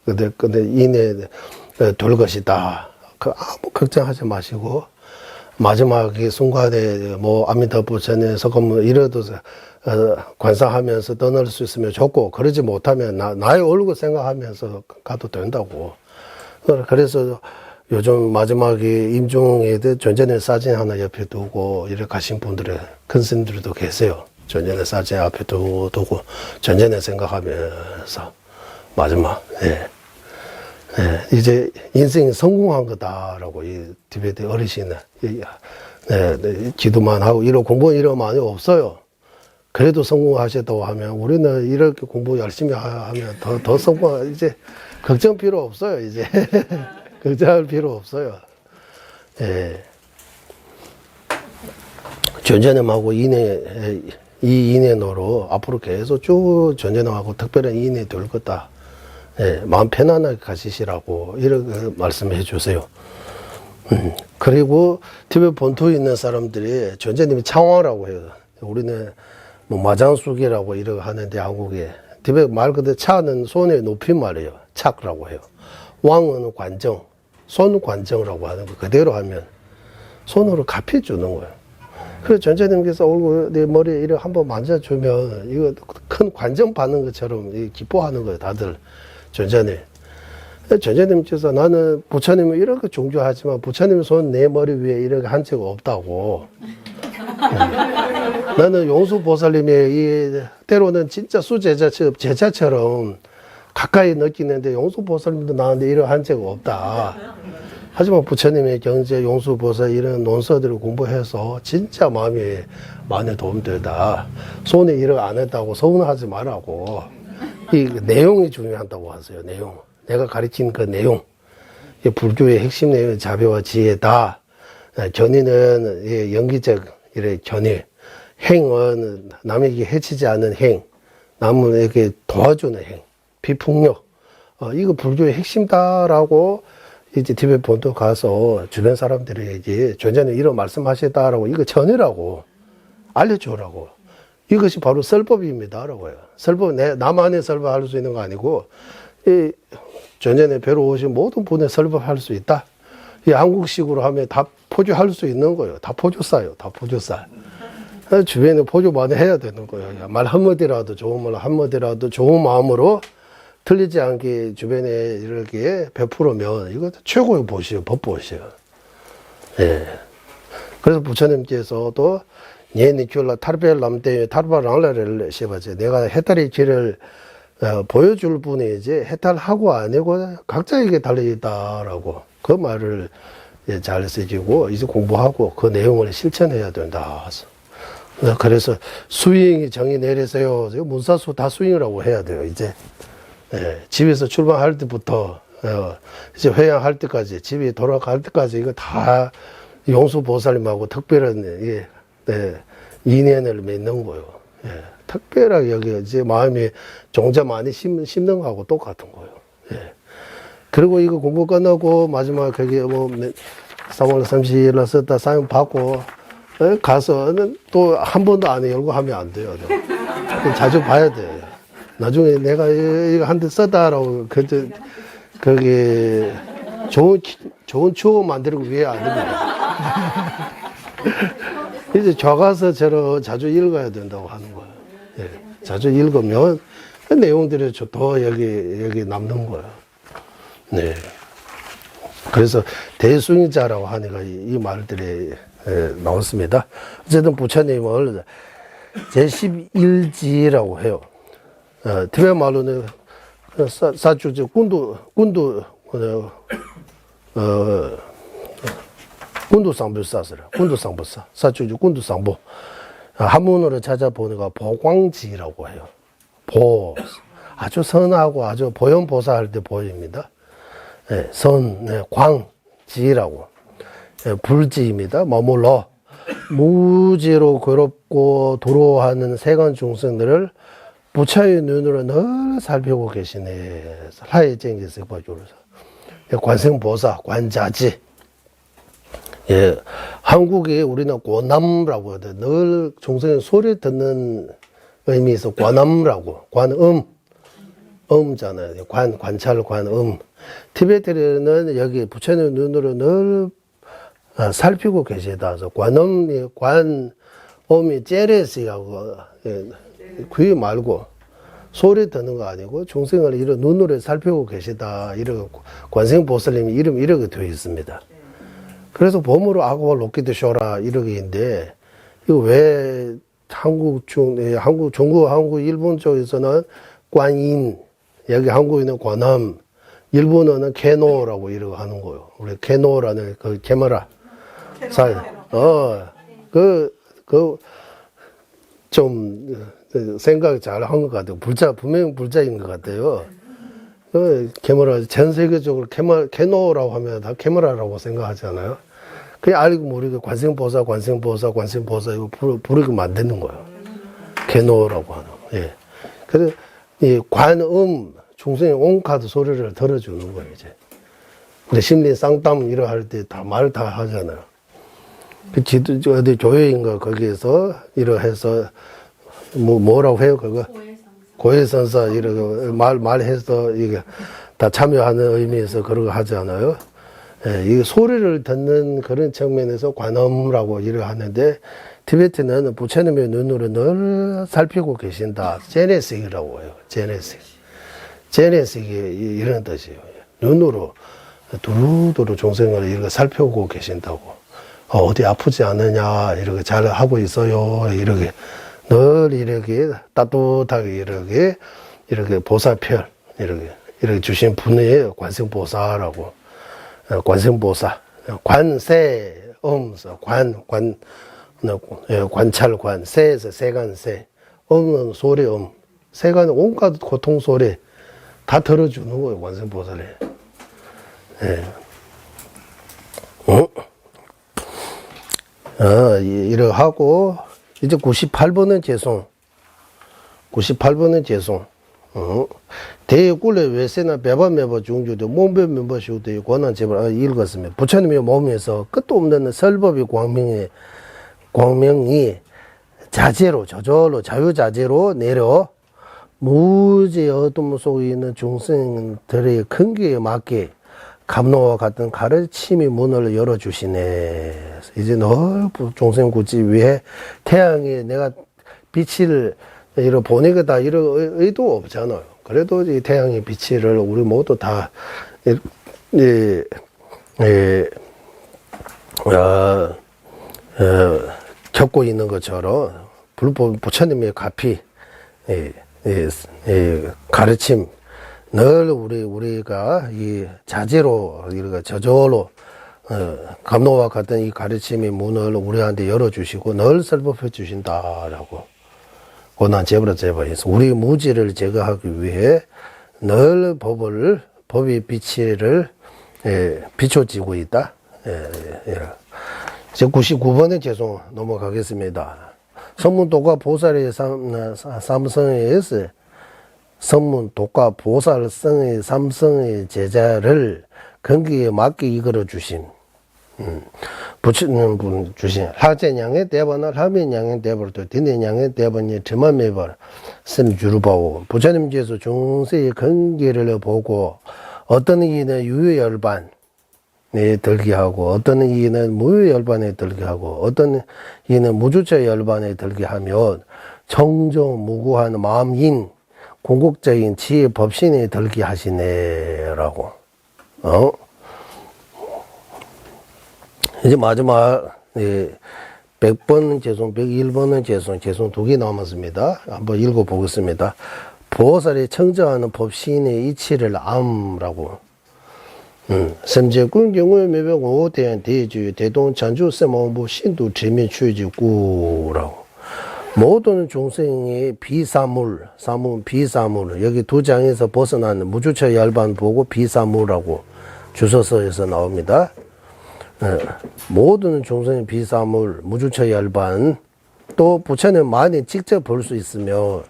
인연에 될 것이다. 아무 걱정하지 마시고, 마지막 순간에 아미타불 전에 서금 이래도 관상하면서 떠날 수 있으면 좋고, 그러지 못하면 나의 얼굴 생각하면서 가도 된다고. 그래서 요즘 마지막에 임종에 대해 전전의 사진 하나 옆에 두고 이렇게 가신 분들의 큰 스님들도 계세요. 전전의 사진 앞에 두고 전전에 생각하면서 마지막, 이제 인생이 성공한 거다라고 이 티베트 어르신은 기도만 하고 공부 많이 없어요. 그래도 성공하셨다고 하면 우리는 이렇게 공부 열심히 하면 더 성공, 이제 걱정 필요 없어요, 이제. 걱정할 필요 없어요. 전전님하고 이 인연으로 앞으로 계속 쭉 전전님하고 특별한 인연이 될 거다. 마음 편안하게 가시시라고 이렇게 말씀해 주세요. 그리고 티베트 본토에 있는 사람들이 전전님이 창왕이라고 해요. 우리는 마장숙이라고 이렇게 하는데 한국에 티베트 말 그대로 차는 손의 높임말이에요. 착라고 해요. 왕은 관정, 손관정이라고 하는 거 그대로 하면 손으로 갚여주는 거예요. 그래서 전자님께서 얼굴 내 머리에 이렇게 한번 만져주면 이거 큰 관정 받는 것처럼 기뻐하는 거예요. 다들 전자님. 전자님께서 나는 부처님을 이렇게 존경하지만 부처님 손 내 머리 위에 이렇게 한 적 없다고. 나는 용수보살님의 때로는 진짜 제자처럼 가까이 느끼는데 용수보살님도 나한테 이런 한 적 없다. 하지만 부처님의 경제, 용수보살 이런 논서들을 공부해서 진짜 마음이 많이 도움되다. 손에 이런 안 했다고 서운하지 말라고. 이 내용이 중요하다고 하세요. 내용. 내가 가르친 그 내용. 불교의 핵심 내용은 자비와 지혜다. 견의는 연기적 이래 견의. 행은 남에게 해치지 않는 행. 남에게 도와주는 행. 비폭력. 이거 불교의 핵심다라고 이제 티베트 본토 가서 주변 사람들에게 전전에 이런 말씀하셨다라고 이거 전해라고 알려주라고. 이것이 바로 설법입니다라고 해요. 설법, 나만의 설법할 수 있는 거 아니고 이 전전에 배로 오신 모든 분의 설법할 수 있다. 이 한국식으로 하면 다 포주할 수 있는 거예요. 다 포주사요. 다 포주사. 주변에 포주 많이 해야 되는 거예요. 말 한마디라도 좋은 말 한마디라도 좋은 마음으로 틀리지 않게 주변에 이렇게 베풀으면 이것도 최고의 보시요, 법보시요. 그래서 부처님께서도 니큐라 타르벨람때 타르바랑라를 씹어서 내가 해탈의 길을 보여줄 분이지 해탈하고 아니고 각자에게 달려있다라고 그 말을 잘 새기고 이제 공부하고 그 내용을 실천해야 된다. 그래서 수행이 정의 내리세요. 문사수 다 수행이라고 해야 돼요. 이제 집에서 출발할 때부터 이제 회양할 때까지 집에 돌아갈 때까지 이거 다 용수보살님하고 특별한 인연을 맺는 거예요. 특별하게 여기 이제 마음이 종자 많이 심는 거하고 똑같은 거예요. 그리고 이거 공부 끝나고 마지막 거기 뭐 3월 30일 날 썼다 사용 받고 가서는 또 한 번도 안 열고 하면 안 돼요. 자주 봐야 돼. 나중에 내가 이거 한 대 썼다라고 거기 좋은 추억 만들기 위해 안 됩니다. 이제 좌가서 저러 자주 읽어야 된다고 하는 거예요. 자주 읽으면 그 내용들이 더 여기 남는 거예요. 네. 그래서 대승자라고 하니까 이 말들이 나왔습니다. 어쨌든 부처님을 제11지라고 해요. 티베트 말로는 사주지 군두 상부사스라. 군두 상부사. 사주지 군두 상부. 한문으로 찾아보니까 보광지라고 해요. 아주 선하고 아주 보현보사 할 때 보입니다. 광지라고. 불지입니다. 머물러. 무지로 괴롭고 도로하는 세간 중생들을 부처의 눈으로 늘 살피고 계시네. 하에 쟁기서 봐주면서. 관생보사, 관자지. 한국에 우리는 고남이라고 해야 돼. 늘 중생의 소리 듣는 의미에서 관음이라고. 음잖아요. 관찰, 관음. 티베트에는 여기 부처님 눈으로 늘 살피고 계시다. 그래서 관음이 째레시하고, 귀 말고, 소리 듣는 거 아니고, 중생을 이런 눈으로 살피고 계시다. 이런 관생보살님이 이름 이렇게 되어 있습니다. 그래서 봄으로 아고와 로키드 쇼라 이렇게 있는데, 이거 왜 중국, 일본 쪽에서는 관인, 여기 한국에는 관음, 일본어는 케노라고 이러고 하는 거예요. 우리 케노라는 그 캐머라. 좀 생각 잘 한 것 같아요. 분명히 불자인 것 같아요. 캐머라, 전 세계적으로 케노라고 하면 다 캐머라라고 생각하잖아요. 그냥 알고 모르게 관생보사 이거 부르게 만드는 거예요. 케노라고 하는. 그래서 이 관음, 중생의 온카드 소리를 들어주는 거예요, 이제. 근데 심리 쌍담 이러 할 때 다 말 다 하잖아요. 그 어디 교회인가 거기에서 이러 해서 뭐라고 해요, 그거? 고해선사 이러고 말해서 이게 다 참여하는 의미에서 그런 거 하잖아요. 이 소리를 듣는 그런 측면에서 관음이라고 이러 하는데 티베트는 부처님의 눈으로 늘 살피고 계신다. 제네식이라고 해요. 제네식이 이런 뜻이에요. 눈으로 두루두루 종생을 이렇게 살펴보고 계신다고. 어디 아프지 않느냐, 이렇게 잘 하고 있어요. 이렇게 늘 이렇게 따뜻하게 이렇게 보살별, 이렇게 주신 분이 관생보사라고. 관생보사. 관세, 관찰관, 세에서 세간세, 음은 소리, 세간은 온갖 고통 소리 다 들어주는 거예요, 관생보살이. 이러 하고, 이제 98번은 재송. 98번은 재송. 대꿀의 외세나 배반매바 중주도 몸배면바시우도 권한 제발 읽었으면 부처님의 몸에서 끝도 없는 설법의 광명이 자제로 저절로 자유자재로 내려 무지 어둠 속에 있는 중생들의 근기에 맞게 감로와 같은 가르침의 문을 열어주시네. 이제 늘 중생 굳이 위해 태양에 내가 빛을 이러 보내겠다 이런 의도 없잖아요. 그래도 이 태양의 빛을 우리 모두 다 겪고 있는 것처럼 부처님의 가피 가르침 늘 우리가 이 자제로, 우리가 저절로, 감로와 같은 이 가르침의 문을 우리한테 열어주시고 늘 설법해 주신다라고. 고난 제버해서 우리 무지를 제거하기 위해 늘 법의 빛을, 비춰지고 있다. 이제 99번의 개송 넘어가겠습니다. 선문 독과 보살의 삼성에서 선문 독과 보살성의 삼성의 제자를 건기에 맞게 이끌어 주신 부처님 분 주신 하제냥의 대번을 하면냥의 대번을 또 딘내냥의 대번이 저만매벌 쌤 주르바오 부처님께서 중세의 건기를 보고 어떤 이는 유효열반에 들게 하고 어떤 이는 무효열반에 들게 하고 어떤 이는 무주처 열반에 들게 하면 청정무구한 마음인 궁극적인 지혜 법신에 들게 하시네라고. 이제 마지막 100번 재송, 101번은 재송 2개 남았습니다. 한번 읽어보겠습니다. 보살이 청정하는 법신의 이치를 암라고. 삼재군 경우에 매병 5대한 대주 대동 chan주 세모부 신도 재미 취지구라고. 모든 중생의 비사물, 비사물, 여기 두 장에서 벗어나는 무주처 열반 보고 비사물하고 주소서에서 나옵니다. 모든 중생의 비사물, 무주처 열반, 또 부처님만이 직접 볼 수 있으며,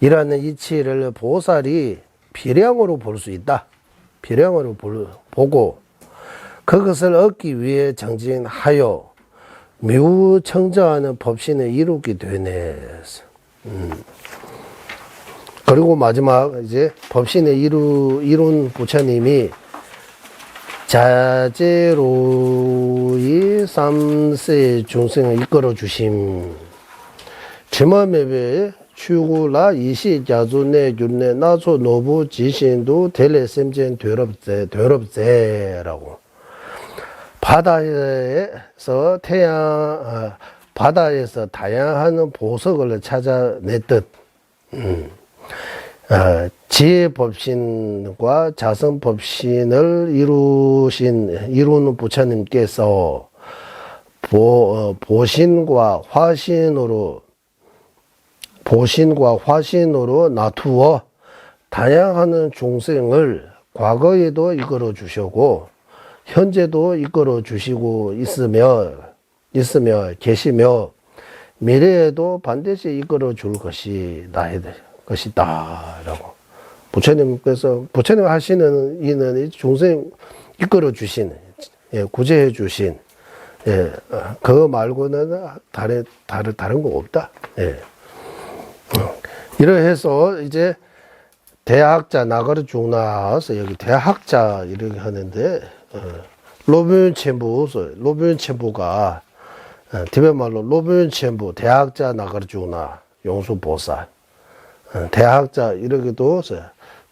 이라는 이치를 보살이 비량으로 볼 수 있다. 비량으로 보고, 그것을 얻기 위해 정진하여, 묘 청정하는 법신을 이루게 되네. 그리고 마지막 이제 법신을 이룬 부처님이 자제로의 삼세 중생을 이끌어 주심. 지마매배 추구라 이시 자주내 균내 나초 노부 지신도 텔레sem젠 되럽제라고. 바다에서 다양한 보석을 찾아냈듯, 지혜 법신과 자성 법신을 이루는 부처님께서 보신과 화신으로 나투어 다양한 중생을 과거에도 이끌어 주시고 현재도 이끌어 주시고 계시며 미래에도 반드시 이끌어 줄 것이다라고. 부처님 하시는 이는 중생 이끌어 주신, 구제해 주신, 그거 말고는 다른 거 없다. 이러해서 이제 대학자 나가르 중나서 여기 대학자 이렇게 하는데, 로변첸부가 티베트 말로 로변첸부 대학자 나가르 중나 용수보살, 대학자 이렇게도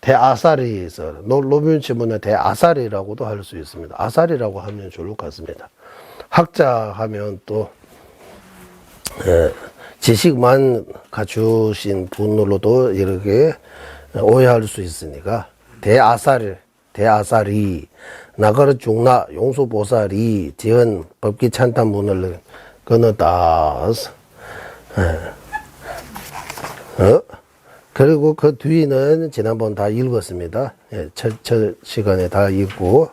대아사리에서 로변첸부는 대아사리라고도 할 수 있습니다. 아사리라고 하면 좋을 것 같습니다. 학자 하면 또 지식만 갖추신 분으로도 이렇게 오해할 수 있으니까 대아사리 나가르 중나 용수보살이 지은 법기 찬탄문을 끊었다. 그리고 그 뒤는 지난번 다 읽었습니다. 첫 시간에 다 읽고,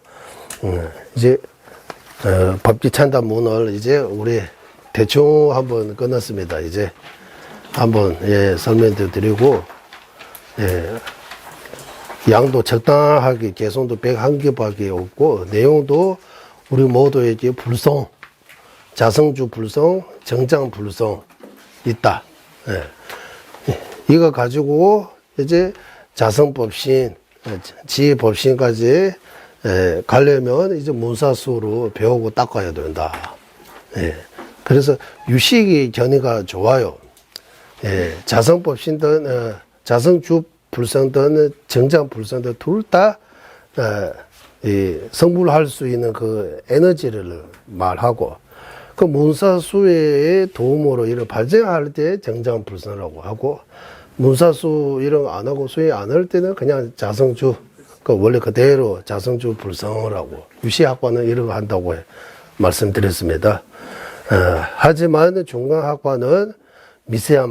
이제 법기 찬탄문을 이제 우리 대충 한번 끊었습니다. 이제 한번 설명드리고, 양도 적당하게 개성도 101개밖에 없고 내용도 우리 모두에게 불성, 자성주 불성, 정장 불성 있다. 이거 가지고 이제 자성법신, 지혜법신까지 가려면 이제 문사수로 배우고 닦아야 된다. 그래서 유식이 견해가 좋아요. 자성법신든 자성주 불성든 정장 불성든 둘 다 성불할 수 있는 그 에너지를 말하고, 그 문사수의 도움으로 이를 발전할 때 정장 불성이라고 하고, 문사수 이런 거 안 하고 수행 안 할 때는 그냥 자성주, 그 원래 그대로 자성주 불성을 하고, 유시학과는 이런 거 한다고 말씀드렸습니다. 하지만 중간학과는 미세한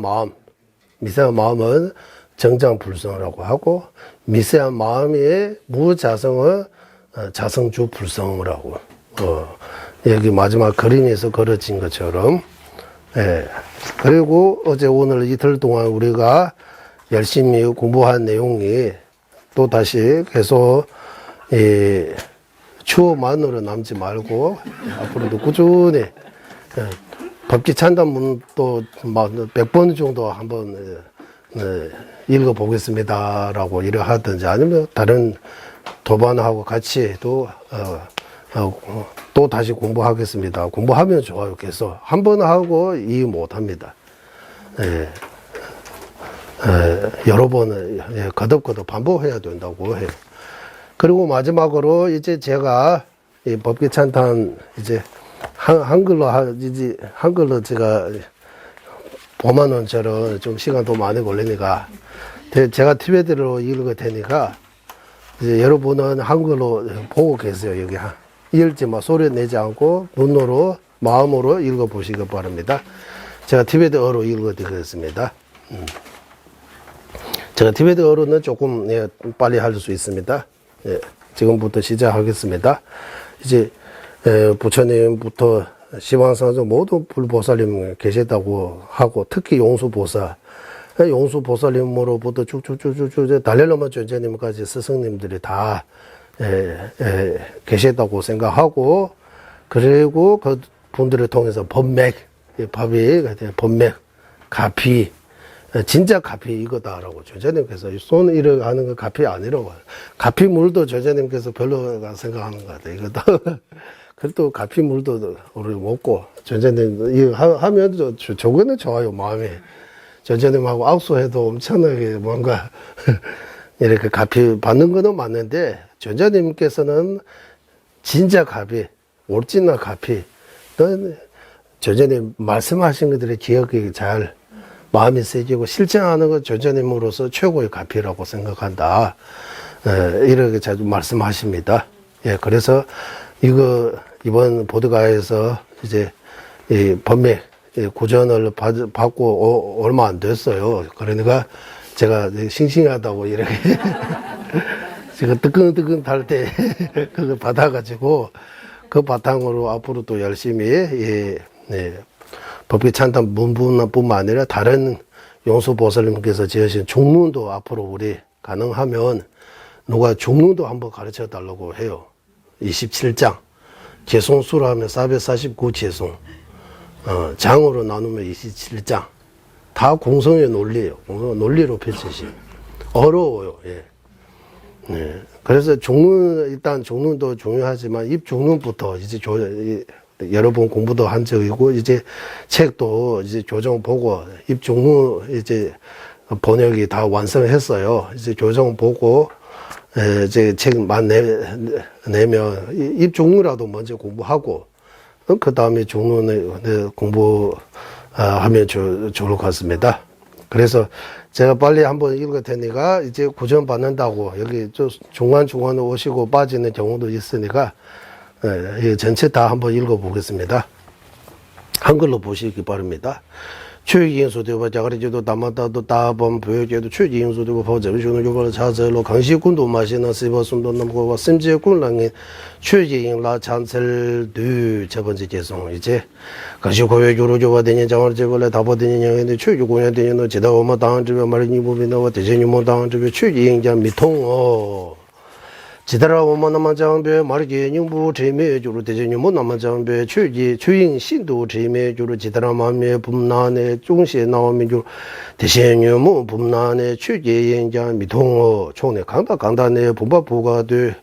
마음은 정장 불성이라고 하고, 미세한 마음의 무자성은 자성주 불성을 하고, 여기 마지막 그림에서 그려진 것처럼, 그리고 어제 오늘 이틀 동안 우리가 열심히 공부한 내용이 또 다시 계속 추억만으로 남지 말고 앞으로도 꾸준히 법기 찬단문도 막 100번 정도 한번 읽어보겠습니다라고 이래 하든지 아니면 다른 도반하고 같이 또 다시 공부하겠습니다. 공부하면 좋아요. 계속 한 번 하고 이해 못합니다. 여러 번을 거듭거듭 반복해야 된다고 해요. 그리고 마지막으로 이제 제가 이 법기 찬탄 이제 한글로 제가 보면은 저는 좀 시간 더 많이 걸리니까 제가 티베트로 읽을 테니까 이제 여러분은 한글로 보고 계세요. 여기 읽지 마 소리 내지 않고 눈으로 마음으로 읽어 보시기 바랍니다. 제가 티베트어로 읽어 드리겠습니다. 제가 티베트어로는 조금 빨리 할 수 있습니다. 지금부터 시작하겠습니다. 이제 부처님부터 시방상조 모든 불보살님 계시다고 하고 특히 용수보살님으로부터 쭉쭉쭉쭉 달렐라마 존재님까지 스승님들이 다 계시다고 생각하고, 그리고 그 분들을 통해서 법맥, 가피, 진짜 가피 이거다라고 조자님께서 손 이렇게 하는 거 가피 아니라고. 가피 물도 조자님께서 별로 생각하는 것 같아요. 이것도 그래도 가피 물도 우리 먹고 조자님 이거 하면 저거는 좋아요. 마음이 조자님하고 악수해도 엄청나게 뭔가 이렇게 가피 받는 거는 맞는데 조자님께서는 진짜 가피, 올진나 가피, 조자님 말씀하신 것들의 기억이 잘 마음이 세지고 실천하는 것 조자님으로서 최고의 가피라고 생각한다. 이렇게 자주 말씀하십니다. 그래서 이번 보드가에서 이제 이 법맥 고전을 받고 얼마 안 됐어요. 그러니까 제가 싱싱하다고 이렇게 제가 뜨끈뜨끈 탈 때 그걸 받아가지고 그 바탕으로 앞으로 또 열심히 법기 찬탄 문분뿐만 아니라 다른 용수보살님께서 지으신 종문도 앞으로 우리 가능하면 누가 종문도 한번 가르쳐 달라고 해요. 27장 개송수로 하면 449 개송, 장으로 나누면 27장. 다 공성의 논리예요. 공성의 논리로 펼치시. 어려워요. 그래서 일단 종문도 중요하지만 입 종문부터 이제 여러 번 공부도 한 적이고 이제 책도 이제 교정 보고 입 종문 이제 번역이 다 완성했어요. 이제 교정 보고 이제 책만 내면 입 종문이라도 먼저 공부하고 그 다음에 종문을 공부하면 좋을 것 같습니다. 그래서 제가 빨리 한번 읽을 테니까 이제 구전 받는다고 여기 중간중간에 오시고 빠지는 경우도 있으니까 전체 다 한번 읽어보겠습니다. 한글로 보시기 바랍니다. 최인수되고 자가리제도 담았다도 다범 보여제도 최인수되고 보자비주는 요벌 자절로 강시군도 마시는 시버숨도 넘고 심지군랑이 최인라 찬설도 첫 번째 개성 이제 강시고회 주로조가 되는 장을 제벌에 다버되는 영인데 최주고에 되는 제다 엄마 당한집에 말이니 부비나와 대전이모 당한집에 최인자 미통어 지다라 오만나만 장배 말기 닝부 제메 주로 대전이 못나만 장배 추인 신도 제메 주로 지다라 마메 붐나네 중시에 나오면 주 대전이 뭐 붐나네 추제 연장 미통어 총내 강다네 분바부가 돼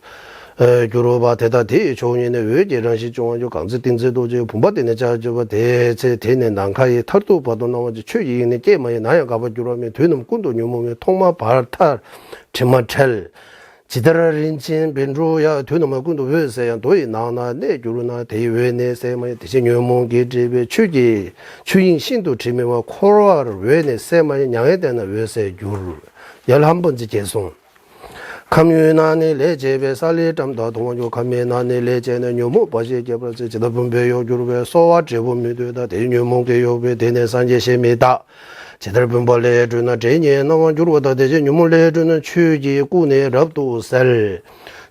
주로바 대다디 좋은이네 외제런시 중앙주 강지 딘제도 저 분바되네 자저가 대체 대내 난카이 털도 봐도 나오지 추인의 게임에 나야 가봐 주로면 되는 군도 녀몸에 통마 발탈 제마철 지더러 린친 벤주야 되는 군도 회사야 도이 나나 내 주로나 대외내 세마 대신 요몽기 집에 추기 추인 신도 지메와 코로아를 외내 세마 양에 되는 회사의 주를 11번째 계속 감유나니 레제베 살리담다 동원조 감유나니 레제는 요모 버시게버지 지도 분배요 주르베 소와 제범미도다 대유몽게 요베 대내 산제시미다 제대로 분벌래 주나 제니 나와 주로다 대제 유물래 주는 추지 구내 럽도살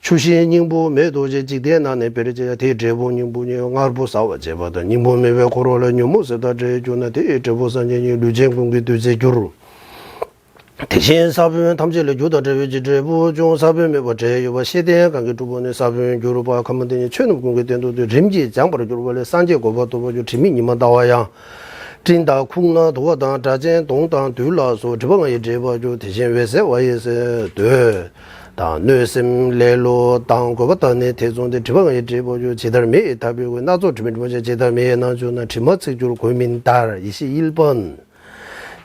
추신닝부 매도제 지대나네 베르제 대제보닝부니 알부사와 제바다 닝부메베 코로라 뉴무스다 제주나 대제보산제니 루쟁공비 되제 주루 대신 사변 탐지를 주다 제부 중 사변에 버제 요바 시대 관계 두번에 사변 주로바 가면되니 최는 공개 된도 림지 장벌 주로벌 산제 고바도 보주 지민이만 나와야 진다 쿵나 도와당 자젠 동당 둘라서 저번에 제바주 대신 외세 와예세 다 뇌심 레로 당고바다네 대존데 저번에 제바주 제달메 답이고 나도 주민번째 제달메 나주나 지마츠주로 고민다 21번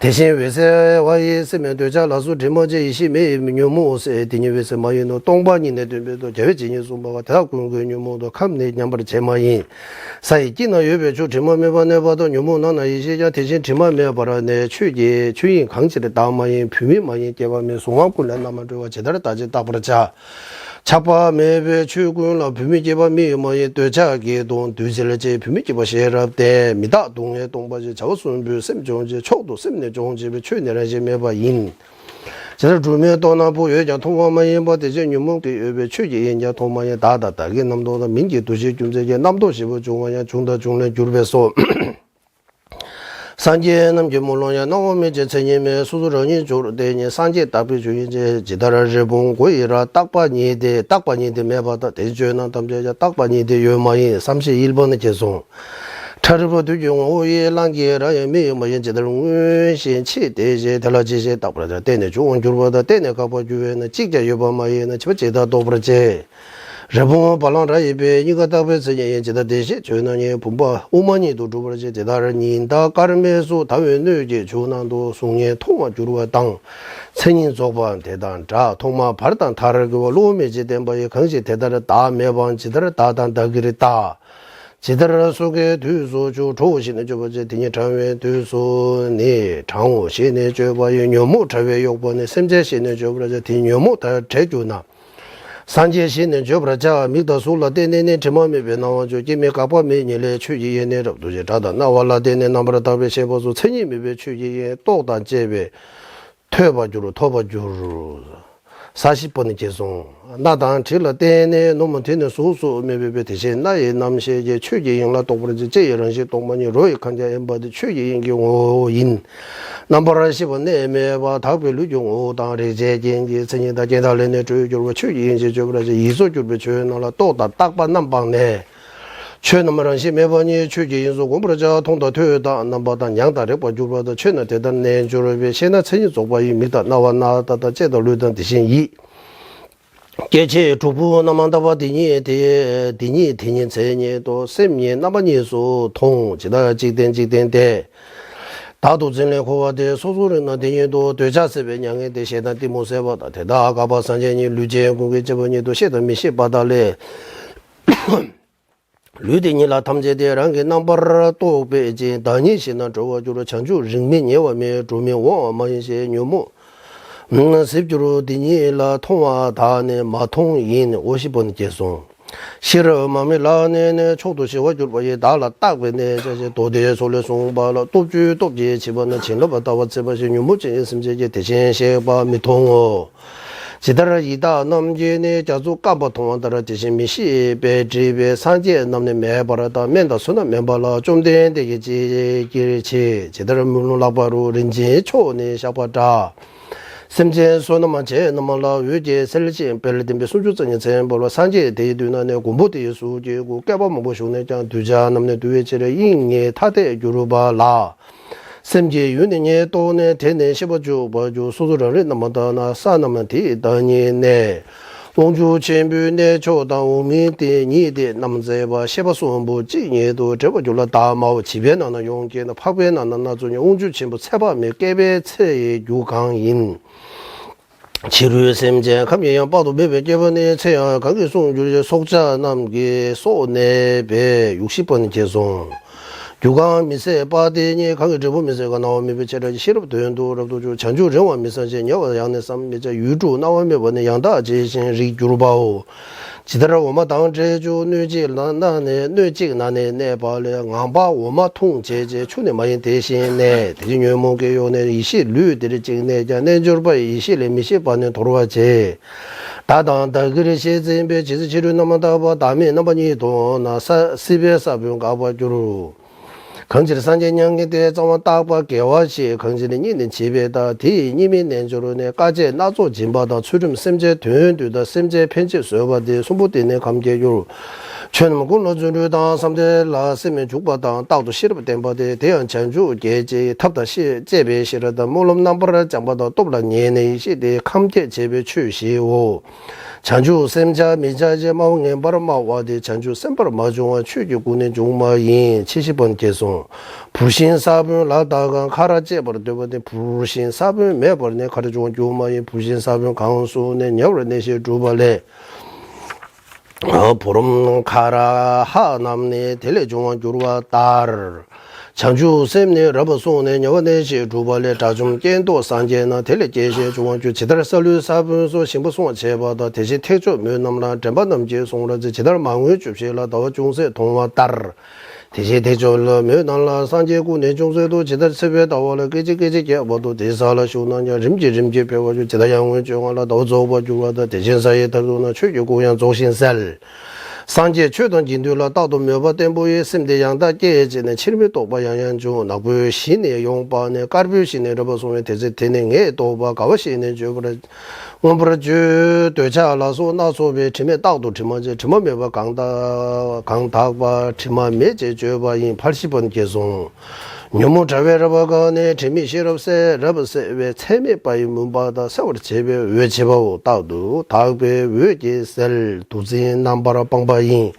대신 외세 와예세면 되자 라수 제모제 20매 묘모세 디니베세 마이노 동반이네 되면도 제외진이 숨바가 대학 공교묘모도 감내 냠버 제마인 사이기나 여배주 제모메바네 봐도 묘모나나 이제자 대신 제마메 바라네 추기 추인 강지를 다마인 비미마인 개발면 송합군란 남아도 제대로 따지 따버자 차파 매배 출근라 비미제바 미모에 되자기 돈 두질제 비미제바 셰랍데 미다 동에 동바지 자고순부 셈종제 초도 셈내 종제베 최내라제 매바인 제가 주면 도나부 여자 통화만 인바 대제 유목대 여배 추기 연자 통마에 다다다게 남도의 민지 도시 중제제 남도시부 중앙야 중다 중내 주르베소 산제는 제물로야 나오면제 전임에 수수런이 조르되니 산제 답이 주인제 지다라를 본 고이라 딱바니데 매바다 대주는 담제자 딱바니데 요마이 31번의 계속 차르버도 용오에 랑게라에 메모연제들 운신치 대제 달라지제 답으로 되네 좋은 줄보다 되네 가보 주에는 직접 요바마에는 집제다 도브르제日本 발란라이베 이거 답에서 예제다 대시 조연이 분바 오만이도 주버제 대다를 인다 까르메수 다외뇌제 조난도 송예 통화 주루와 당 천인 조반 대단 자 통마 발단 다르고 로메제 된바에 강시 대다를 다 매번 지들을 다단다 그랬다 지들 속에 뒤소주 조신의 저버제 디니 장외 뒤소니 장우 신의 저바의 녀모 자외 욕번의 샘제신의 저버제 디녀모 다 제주나 산제신은 저브라자 미더술라 데네네 제마메베 나와줘 지메 가바메니레 추지예네 럽도제 자다 나와라 데네 남브라다베 셰보수 천이메베 추지예 또단 제베 퇴바주로 토바주로 40번의 계속 나단 질러 데네 노면 되는 소소 메베베 대신 나의 남세제 추지행라 똑브르지 제여런시 동문이 로이 간자 엠바드 추지행 경우인 넘버를 10번에 메바 답을 중오 당리 제진지 선이다 제달레네 주주로 추지행지 저브라지 이소주베 주나라 또다 딱바 남방네 최너머런 시매번이 추지인소 공부자 통도 퇴다 넘버단 양다를 보주버도 최너 대단 내주르베 세나 천이 조바이 미다 나와 나다다 제도르던 대신 이 개체 주부 남한다바 디니 제니도 셈예 나바니소 통 지다 직된데 다도 전에 고와데 소소르나 대니도 되자세베 양에 대세다 디모세바다 대다 가바 산제니 류제 공개 저번에도 셰더미 시바달레 류데니라 탐제대랑게 넘버 또 베지 다니시나 저거주로 전주 링민예와메 조명워 마이세 뇨모 습주로 디니라 통화 다네 마통인 50번 계속 싫어 마음에 라네네 초도시 와줄바에 달라 딱베네 저제 도대 솔레송바라 돕지 집어는 진로바다와 집어시 뇨모진 심제제 대신 셰바 미통어 지다라 이다 남제네 자주 까바 통한다라 대신 미시 베지베 산제 남네 매바라다 면다 손은 멤버라 좀 된데 지지 지다라 물로라바로 렌지 초네 샤바다 심제 손만 제 넘어라 외제 설지 벨르딘베 수주전에 전보로 산제 대두나네 공부대 수제고 까바 먹고 쇼네 장 두자 남네 두외제를 인예 타대 유루바라 semje yunne tone tene shiboju boju suzuran namada sanaman ti dani ne wongju chenbu ne chodan wumi de ni de namze ba shibasun bu jinye do zeboju la da mao jibian na yongge na pabian na na zun wongju chenbu ceba me gebe ce yugang yin 치료샘제 감염报道매매 개번에 체야 강기 송주 속자 남기 소내배 60번 계속 교강 미세 바데니 강기 저보면서가 나오면 배체를 시럽 도연도로도 전주 정원 미선제 여와 양내 삼미자 유주 나오면 번에 양다 제신 리주르바오 지더라 오마 당제주 뇌지 나나네 뇌지 나네 네발에 강바 오마 통제제 추네 마인 대신에 대진유목의 요네 이시 류들이 찍내자 내주르바 이시레 미시 반에 돌아와제 다당다 그리 시즌배 지지 치료 남다바 다음에 넘버니도 나사 시베사 병 가봐주로 강질 산재년에 대해 좀 딱바 개화시 강질은 있는 집에다 대님이 nen조로네 까지 나조 진바다 출음 셈제 된도다 셈제 편집 수업바디 손보되네 감계율全国罗主的三的拉四面主巴当到处西的电报的대한 전주 계제 탑다시 재배 시르다 물론 남부를 장바도 또라 년에 시대 감계 재배 출시오 전주 셈자 미자제 마웅에 바로마와디 전주 셈바로 마중와 추기군의 중마인 70번 계속 불신 사분 라다가 카라제 버르되버데 불신 사분 매버네 가르중 중마인 불신 사분 강수네 여러 내시 주발레 보름 카라 하남네 텔레중원 주루와 딸 장주 셈네 러버소네 여원내시 주발레 자중 겐도 산제나 텔레제시 중원주 지달 설류 사분소 신부송 제바다 대시 태조 면남라 전반남제 송라지 지달 망회 주시라 더 중세 동화 딸 대시 태조로 면남라 산제구 내중세도 지달 세배 다와라 깨지깨지 개보도 대사라 쇼나냐 림지 배워주 지달 양회 중원라 더 조버 주와다 대신사에 더도나 최교 고향 조신살 상界确断进对了大多没把电波也甚的样大阶级呢7米多把样样中那不新的用把呢改变新的这不所谓的这天天也多把搞新的就不是我不是就对家来说那说别前面大多什么没把刚大把什么没解决把因80번 계속 너무 자외라바가네 재미시럽세 러버세 왜 체미 바이 문바다 서울 제배 왜 제바오 따도 다베 왜제셀 두진 남바라 방바인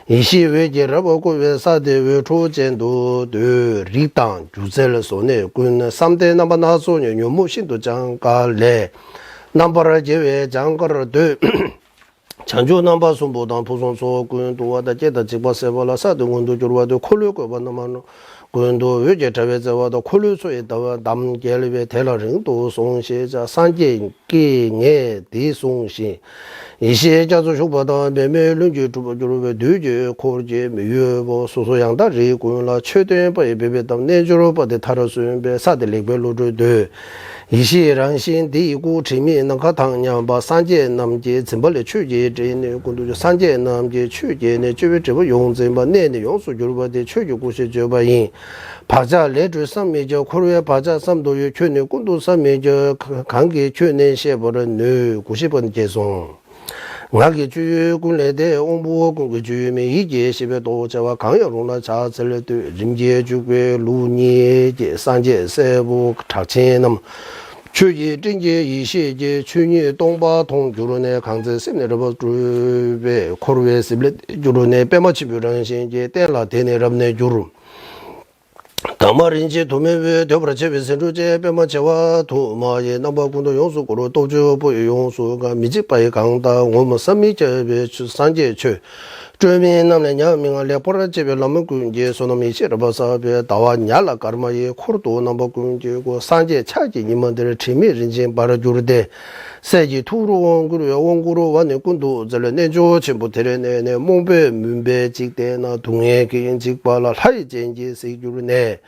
이시 왜제 러버고 왜 사대 왜 조젠도 드 리당 주셀 손에 군 3대 남바 나소녀 너무 신도 장가래 남바라 제외 장가르도 장주 남바 손보단 부송소 군도와다 제다 집어세발라 사동원도 주로와도 콜로고 반나만 군도 외제 자외자와도 콜루소에 다와 남겔베 대라릉도 송시자 산제기에 대송시 이시자주 주보다 매매lun주 주보주로 되게 고르제 메여보 소소양다 리군라 최대의 베베담 내주로 버데 타로스인베 사들릭벨로르데 이시랑신 디구 지민은 가당냥바 산제 남제 증벌의 추제 제네 군도 산제 남제 추제네 주베주보 용제바 내내 용수 주로버데 추주고시 저바인 바자 레주 삼미저 코르의 바자 삼도의 최내 군도 삼미저 관계 최내 셰버는 네 90번 계속 나기 주군레대 홍보 공부 주미 이제 시베도 저와 강여로나 자설도 림제 주괴 루니 제 산제 세부 착친남 추지 진제 이시제 추니 동바 동주로네 강제 세네르버 주베 코르웨 시블 주로네 빼마치 뷰런신제 텔라 데네럽네 주루 다마린지 도매베 되버체베선주제 빼마체와 도마에 남바군도 용수고로 도주부 용수가 미직바에 강다 오모 삼미제베 산제체 주민 남네 야밍아 레포라제베 남군제 소노미시르바사베 다와냐라 카르마에 코르도 남바군제고 산제 차지 님들 지미린진 바라주르데 세지 투로원구로 원구로 완내군도 절레 내조 전부 데레네 몽베 문베 직대나 동해 개인 직발라 하이젠지 세주르네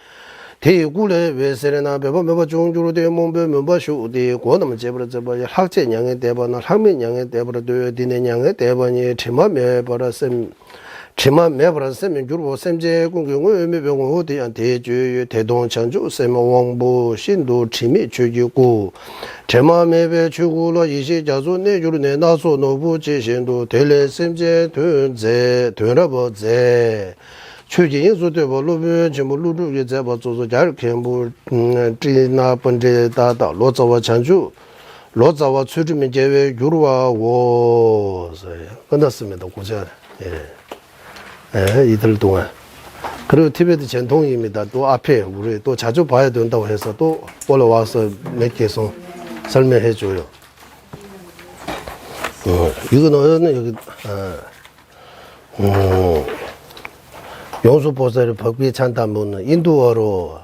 대구레 외세레나 배범배범 중주로 대 몽베 멤버쇼데 고놈 제버저버 학제량의 대번을 학민량의 대버도 디네량의 대번이 치마메 버렸음 치마 매버렸으면 주로 샘제 공경의 의미병원 어디한 대주 대동 전주 샘 왕부 신도 치미 주기고 제마 매배 주고로 이시 자주 내주로 내나서 노부 제신도 델레 샘제 된제 되라버제 추진수 되버로베 제물루르게 잡아줘서 잘 캠부 지나 번제 다다 로자와 전주 로자와 추주민 제외 유루와 오서요 끝났습니다. 고생 이틀 동안 그리고 티베트 전통입니다. 또 앞에 우리 또 자주 봐야 된다고 해서 또 올라와서 몇 개서 설명해 줘요. 이거는 여기, 용수보살의 법비 찬탄문은 인도어로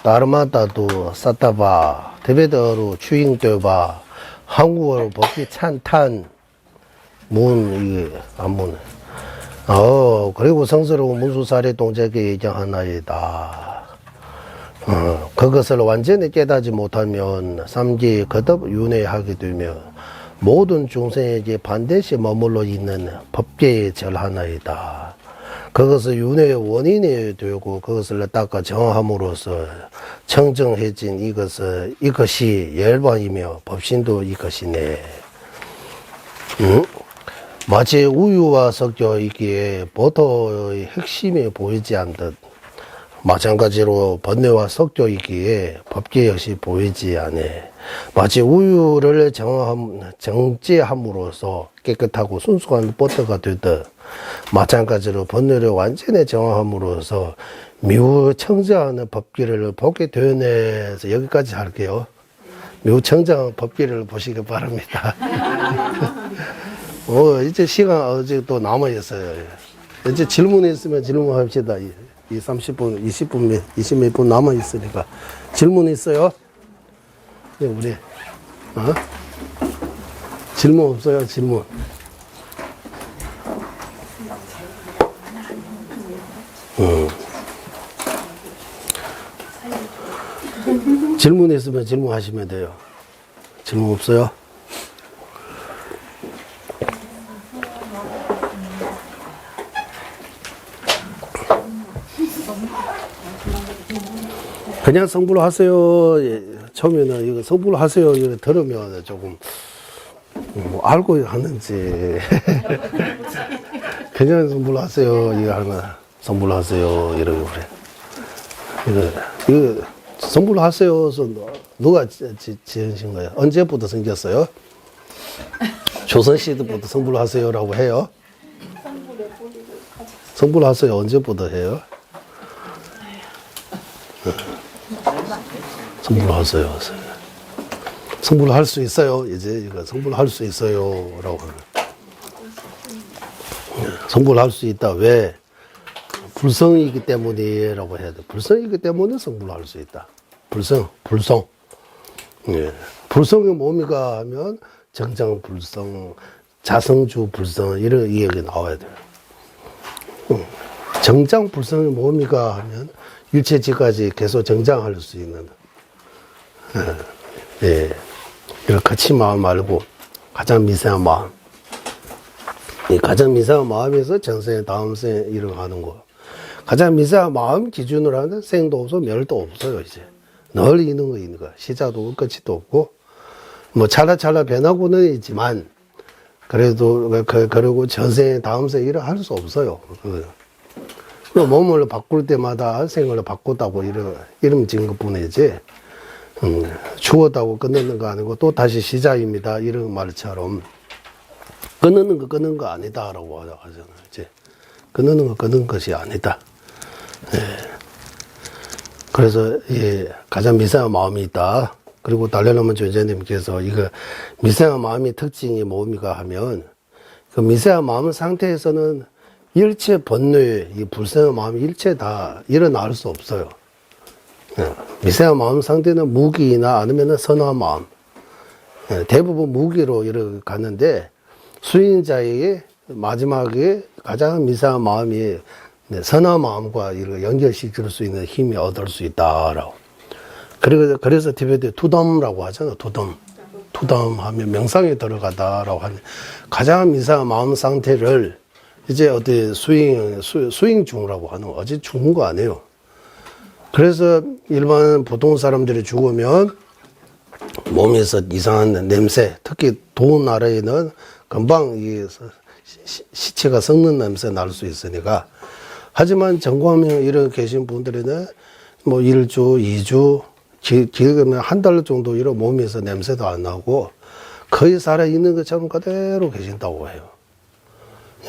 다르마다도 사타바, 티베트어로 추잉되바, 한국어로 법비 찬탄 문, 이게 안문. 그리고 성스러운 문수사리 동작의 예정 하나이다. 그것을 완전히 깨닫지 못하면 삼지 거듭 윤회하게 되면 모든 중생에게 반드시 머물러 있는 법계의 절 하나이다. 그것을 윤회의 원인이 되고 그것을 닦아 정함으로써 청정해진 이것이 열반이며 법신도 이것이네. 마치 우유와 섞여 있기에 버터의 핵심이 보이지 않듯 마찬가지로 번뇌와 섞여 있기에 법계 역시 보이지 않아. 마치 우유를 정제함으로써 깨끗하고 순수한 버터가 되듯 마찬가지로 번뇌를 완전히 정화함으로써 미우 청정하는 법계를 보게 되네. 여기까지 할게요. 미우 청정한 법계를 보시기 바랍니다. 이제 시간 어제 또 남아있어요. 이제 질문이 있으면 질문합시다. 이 30분, 20분, 20몇 분 남아있으니까. 질문 있어요? 네, 우리, 질문 없어요? 질문. 질문 있으면 질문하시면 돼요. 질문 없어요? 그냥 성불 하세요. 처음에는 이거 성불 하세요. 이거 들으면 조금 알고 하는지 그냥 성불 하세요. 이거 하면 성불 하세요. 이러고 그래. 이거 성불 하세요서 누가 지으신 거예요? 언제부터 생겼어요? 조선시대부터 성불 하세요라고 해요? 성불 하세요. 언제부터 해요? 성불하세요. 성불할 수 있어요. 이제 이거 성불할 수 있어요라고. 성불할 수 있다. 왜? 불성이기 때문이라고 해야 돼. 불성이기 때문에 성불할 수 있다. 불성. 예. 불성이 뭡니까 하면 정장 불성, 자성주 불성 이런 이야기 나와야 돼요. 정장 불성이 뭡니까 하면 일체지까지 계속 정장할 수 있는. 예. 이런 거친 마음 말고 가장 미세한 마음. 이 가장 미세한 마음에서 전생, 다음 생 이런 거 하는 거. 가장 미세한 마음 기준으로 하는 생도 없어, 멸도 없어요, 이제. 늘 있는 거 있는 거. 시작도 끝도 없고, 뭐 찰나찰나 변하고는 있지만, 그래도, 그리고 전생, 다음 생 이런 할 수 없어요. 그 몸을 바꿀 때마다 생을 바꿨다고 이름 지은 것 뿐이지, 죽었다고 끊는 거 아니고 또 다시 시작입니다. 이런 말처럼, 끊는 거 아니다라고 하잖아요. 이제. 끊는 것이 아니다. 예. 그래서, 예, 가장 미세한 마음이 있다. 그리고 달래놓은 존재님께서 이거 미세한 마음의 특징이 뭡니까 하면, 그 미세한 마음 상태에서는 일체 번뇌, 이 불쌍한 마음이 일체 다 일어날 수 없어요. 예. 미세한 마음 상태는 무기나 아니면 선한 마음. 예. 대부분 무기로 이렇게 가는데, 수인자에게 마지막에 가장 미세한 마음이 선한 마음과 이렇게 연결시킬 수 있는 힘이 얻을 수 있다라고. 그래서 티베트에 투덤이라고 하잖아. 투덤 하면 명상에 들어가다라고 하는 가장 미세한 마음 상태를 이제 어디 수행 중이라고 하는 거. 아직 죽은 거 아니에요. 그래서 일반 보통 사람들이 죽으면 몸에서 이상한 냄새, 특히 더운 나라에는 금방 이 시체가 썩는 냄새 날 수 있으니까. 하지만 정광명 이런 계신 분들은 뭐 1주, 2주, 길게는 한 달 정도 이런 몸에서 냄새도 안 나고 거의 살아있는 것처럼 그대로 계신다고 해요.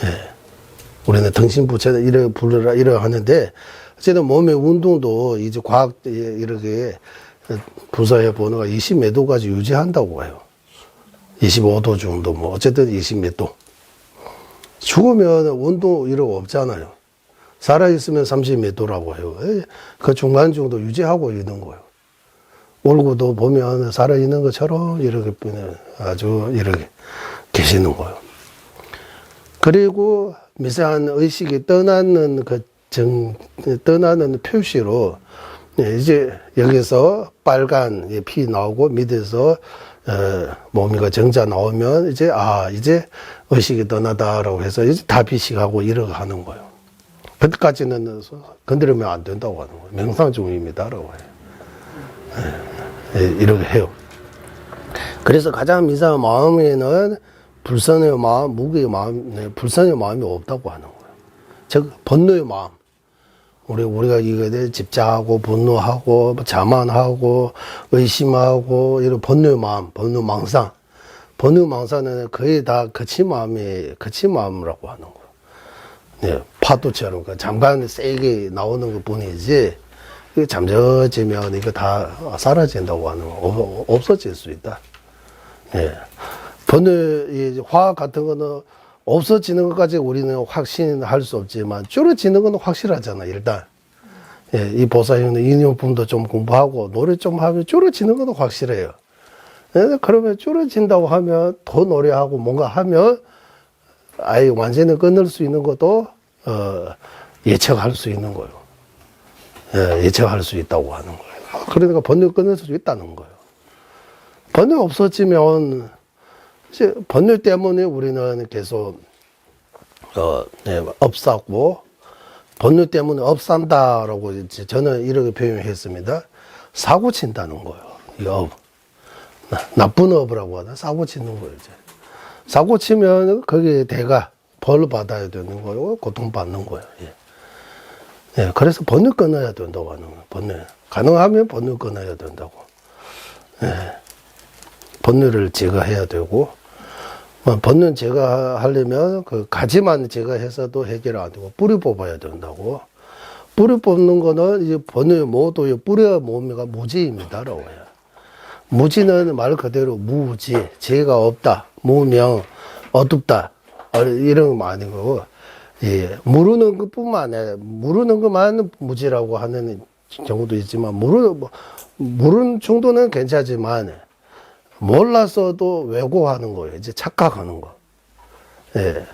예. 우리는 등신부채 이래 부르라 이래 하는데 어쨌든 몸의 운동도 이제 과학 이렇게 부사해 보는 거 20몇 도까지 유지한다고 해요. 25도 정도, 뭐, 어쨌든 20몇 도. 죽으면 온도 이러고 없잖아요. 살아있으면 30몇 도라고 해요. 그 중간 정도 유지하고 있는 거예요. 얼굴도 보면 살아있는 것처럼 이렇게 아주 이렇게 계시는 거예요. 그리고 미세한 의식이 떠나는 떠나는 표시로 이제 여기서 빨간 피 나오고 밑에서 몸이가 정자 나오면 이제 이제 의식이 떠나다라고 해서 이제 다비식하고 이러고 하는 거예요. 그때까지는 건드리면 안 된다고 하는 거예요. 명상 중입니다라고 해요. 이렇게 해요. 그래서 가장 미세한 마음에는 불선의 마음, 무기의 마음, 불선의 마음이 없다고 하는 거예요. 즉 번뇌의 마음. 우리가 이거에 대해 집착하고 분노하고 자만하고 의심하고 이런 번뇌의 마음, 번뇌망상. 번뇌망상은 거의 다 거친 마음이라고 하는 거예요. 네, 파도처럼 잠깐 세게 나오는 것 뿐이지 이게 잠젖으면 이거 다 사라진다고 하는 거, 없어질 수 있다. 네. 번뇌, 화학 같은 거는 없어지는 것까지 우리는 확신할 수 없지만 줄어지는 건 확실하잖아, 일단. 예, 이 보살님은 인용품도 좀 공부하고 노래 좀 하면 줄어지는 것도 확실해요. 예, 그러면 줄어진다고 하면 더 노래하고 뭔가 하면 아예 완전히 끊을 수 있는 것도 예측할 수 있는 거예요. 예, 예측할 수 있다고 하는 거예요. 그러니까 번뇌 끊을 수 있다는 거예요. 번뇌 없어지면 이제 번뇌 때문에 우리는 계속 업사고 번뇌 때문에 업산다라고 이제 저는 이렇게 표현했습니다. 사고 친다는 거예요. 이 업. 나쁜 업이라고 하나 사고 치는 거예요. 이제. 사고 치면 거기에 대가 벌 받아야 되는 거고 고통 받는 거예요. 예. 예, 그래서 번뇌 끊어야 된다고 하는 거예요. 번뇌. 가능하면 번뇌 끊어야 된다고. 예. 번뇌를 제거해야 되고 번뇌 제거하려면 그 가지만 제거해서도 해결 안 되고 뿌리 뽑아야 된다고. 뿌리 뽑는 거는 이제 번뇌 모두의 뿌리와 몸이가 무지입니다라고 해요. 무지는 말 그대로 무지, 죄가 없다, 무명, 어둡다 이런 거 아닌 거고, 예, 모르는 것뿐만 아니라 모르는 것만 무지라고 하는 경우도 있지만 모르는 정도는 괜찮지만 몰라서도 왜곡하는 거예요. 이제 착각하는 거. 예.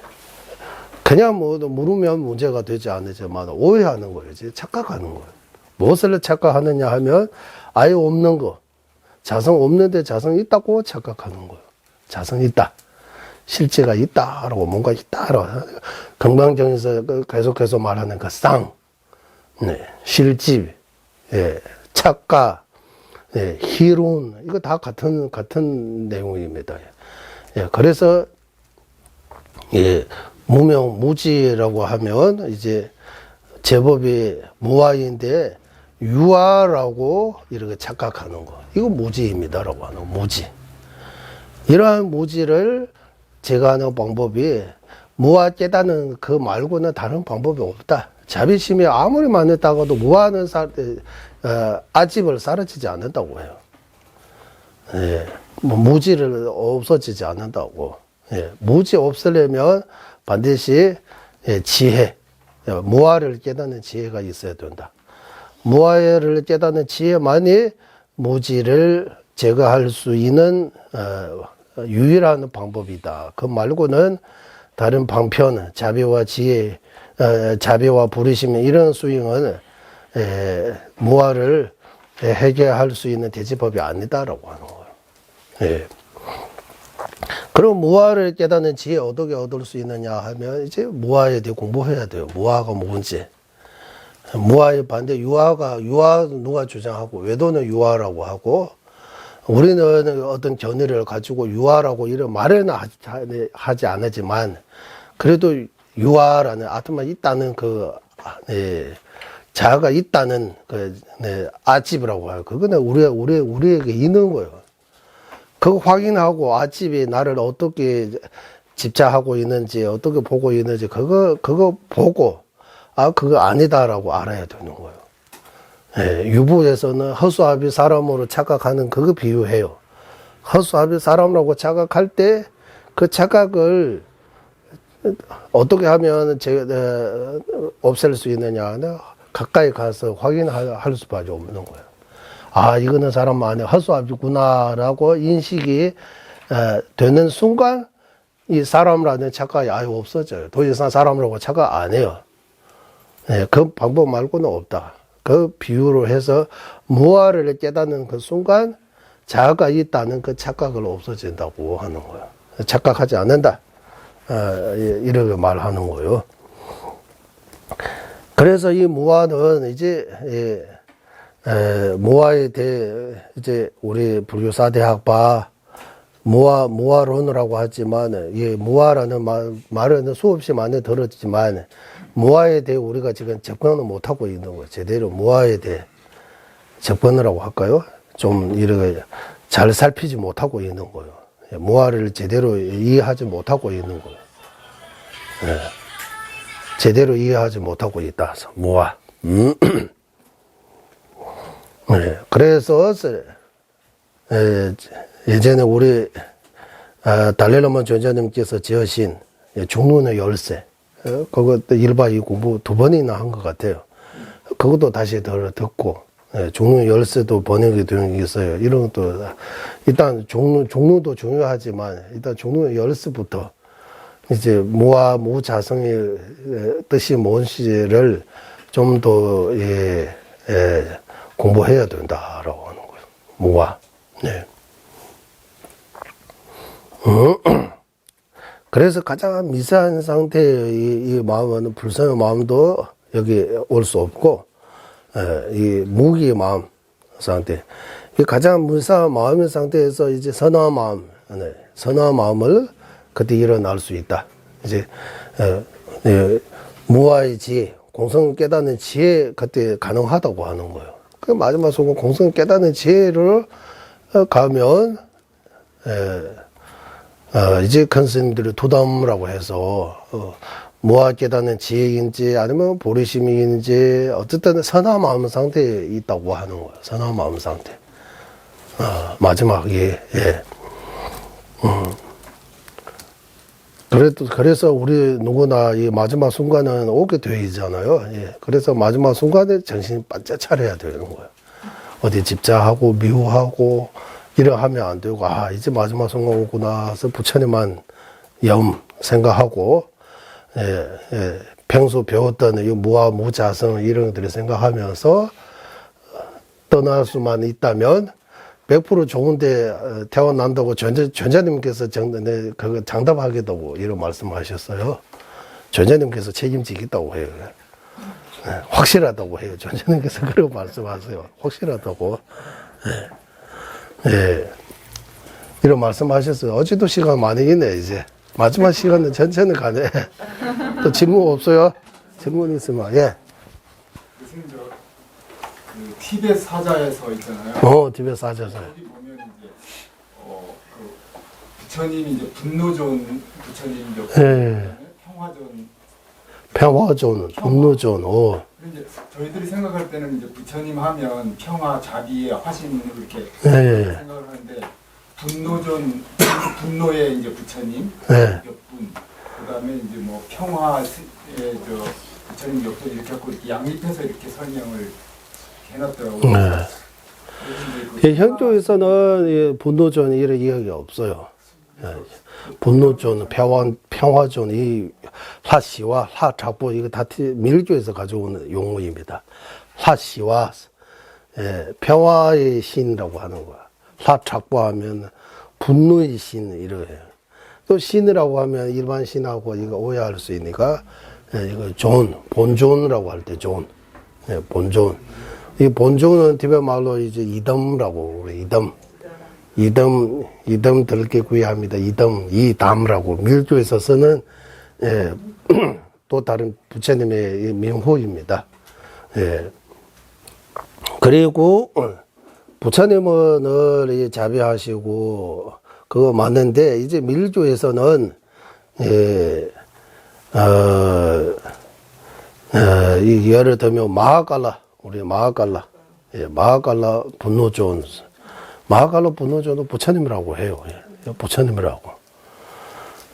그냥 모르면 문제가 되지 않지만 오해하는 거예요. 이제 착각하는 거예요. 무엇을 착각하느냐 하면 아예 없는 거. 자성 없는데 자성 있다고 착각하는 거예요. 자성 있다. 실제가 있다라고 뭔가 있다라고. 건강정에서 계속해서 말하는 그 쌍, 네, 실집, 예, 착각, 예, 희론, 이거 다 같은 내용입니다. 예, 그래서, 예, 무명, 무지라고 하면, 이제, 제법이 무아인데, 유아라고 이렇게 착각하는 거. 이거 무지입니다라고 하는 거, 무지. 이러한 무지를 제거하는 방법이, 무아 깨닫는 그 말고는 다른 방법이 없다. 자비심이 아무리 많았다고도 무아는 아집을 사라지지 않는다고 해요. 예, 무지를 없어지지 않는다고. 예, 무지 없으려면 반드시 지혜, 무아를 깨닫는 지혜가 있어야 된다. 무아를 깨닫는 지혜만이 무지를 제거할 수 있는 유일한 방법이다. 그 말고는 다른 방편, 자비와 지혜, 자비와 부르심 이런 수행은 무아를 해결할 수 있는 대지법이 아니다라고 하는 거예요. 예. 그럼 무아를 깨닫는 지혜 어떻게 얻을 수 있느냐 하면 이제 무아에 대해 공부해야 돼요. 무아가 뭔지. 무아의 반대 유아 누가 주장하고 외도는 유아라고 하고 우리는 어떤 견해를 가지고 유아라고 이런 말은 하지 않았지만 그래도 유아라는 아트마 있다는 자아가 있다는 아집이라고 해요. 그거는 우리에게 있는 거예요. 그거 확인하고 아집이 나를 어떻게 집착하고 있는지 어떻게 보고 있는지 그거 보고 그거 아니다라고 알아야 되는 거예요. 예, 유부에서는 허수아비 사람으로 착각하는 그거 비유해요. 허수아비 사람이라고 착각할 때 그 착각을 어떻게 하면 없앨 수 있느냐? 가까이 가서 확인할 수밖에 없는 거예요. 아, 이거는 사람 안에 허수아비구나라고 인식이 되는 순간 이 사람이라는 착각이 아예 없어져요. 더 이상 사람이라고 착각 안 해요. 네, 그 방법 말고는 없다. 그 비유로 해서 무아를 깨닫는 그 순간 자아가 있다는 그 착각을 없어진다고 하는 거예요. 착각하지 않는다. 이렇게 말하는 거예요. 그래서 이 무아는 이제 무아에 대해 이제 우리 불교 사대학파 무아론이라고 하지만 이 무아라는 말은 수없이 많이 들었지만 무아에 대해 우리가 지금 접근을 못 하고 있는 거예요. 제대로 무아에 대해 접근이라고 할까요? 좀 이렇게 잘 살피지 못하고 있는 거예요. 무아를 제대로 이해하지 못하고 있는 거예요. 네. 제대로 이해하지 못하고 있다. 무아. 네. 그래서 예전에 우리 달래라마 전자님께서 지으신 종론의 열쇠, 그것도 1박 2 공부 2번이나 한 것 같아요. 그것도 다시 듣고 종로 열쇠도 번역이 되는 게 있어요. 이런 것도 일단 종로도 중요하지만 일단 종로 열쇠부터 이제 무아 무자성의 뜻이 뭔지를 좀 더 공부해야 된다라고 하는 거예요. 무아. 네. 그래서 가장 미세한 상태의 이 마음은 불성의 마음도 여기 올 수 없고, 이 무기의 마음 상태, 이 가장 무사한 마음의 상태에서 이제 선한 마음, 선한 마음을 그때 일어날 수 있다. 이제 무아의 지혜, 공성 깨닫는 지혜 그때 가능하다고 하는 거예요. 그 마지막 속은 공성 깨닫는 지혜를 가면 이제 큰 스님들이 도담이라고 해서 무아 깨닫는 지혜인지 아니면 보리심인지 어쨌든 선한 마음 상태에 있다고 하는 거예요. 선한 마음 상태. 마지막에 그래서 우리 누구나 이 마지막 순간은 오게 되어 있잖아요. 그래서 마지막 순간에 정신이 반짝 차려야 되는 거예요. 어디 집착하고 미워하고 이러 하면 안 되고, 이제 마지막 순간 오구나 해서 부처님만 생각하고, 평소 배웠던 이 무아 무자성 이런 것들을 생각하면서 떠날 수만 있다면 100% 좋은데 태어난다고 전자님께서 그거 장담하겠다고 이런 말씀하셨어요. 전자님께서 책임지겠다고 해요. 확실하다고 해요. 전자님께서 그렇게 말씀하세요. 확실하다고. 이런 말씀하셨어요. 어제도 시간 많이 있네, 이제. 마지막 시간은 천천히 가네. 또 질문 없어요? 질문 있으면, 교수님, 그 티벳 사자에서 있잖아요. 티벳 사자에서. 거기 보면 이제, 그 부처님이 이제 분노존 부처님이죠. 평화존, 분노존, 이제 저희들이 생각할 때는 이제 부처님 하면 평화, 자비의 화신을 이렇게 생각을 하는데, 분노의 이제 부처님, 격분, 그 다음에 이제 뭐 평화의 부처님 격분 이렇게 하고 이렇게 양립해서 이렇게 설명을 해놨더라고요. 현조에서는 분노존 이런 이야기가 없어요. 분노존, 평화존, 이 화시와 화착부 이거 다 밀교에서 가져온 용어입니다. 화시와 평화의 신이라고 하는 거야. 화착부하면 분노의 신 이래요. 또 신이라고 하면 일반 신하고 이거 오해할 수 있으니까 이거 본존이라고 할 때 존, 본존. 이 본존은 티베트 말로 이제 이덤이라고 그래. 이덤 들게 구애합니다. 이담이라고 밀교에서 쓰는 또 다른 부처님의 명호입니다. 그리고 부처님은 늘 자비하시고 그거 맞는데 이제 밀교에서는 예를 들면 마하갈라, 우리 마하갈라 분노존 마하갈로 분노조도 부처님이라고 해요. 예, 부처님이라고.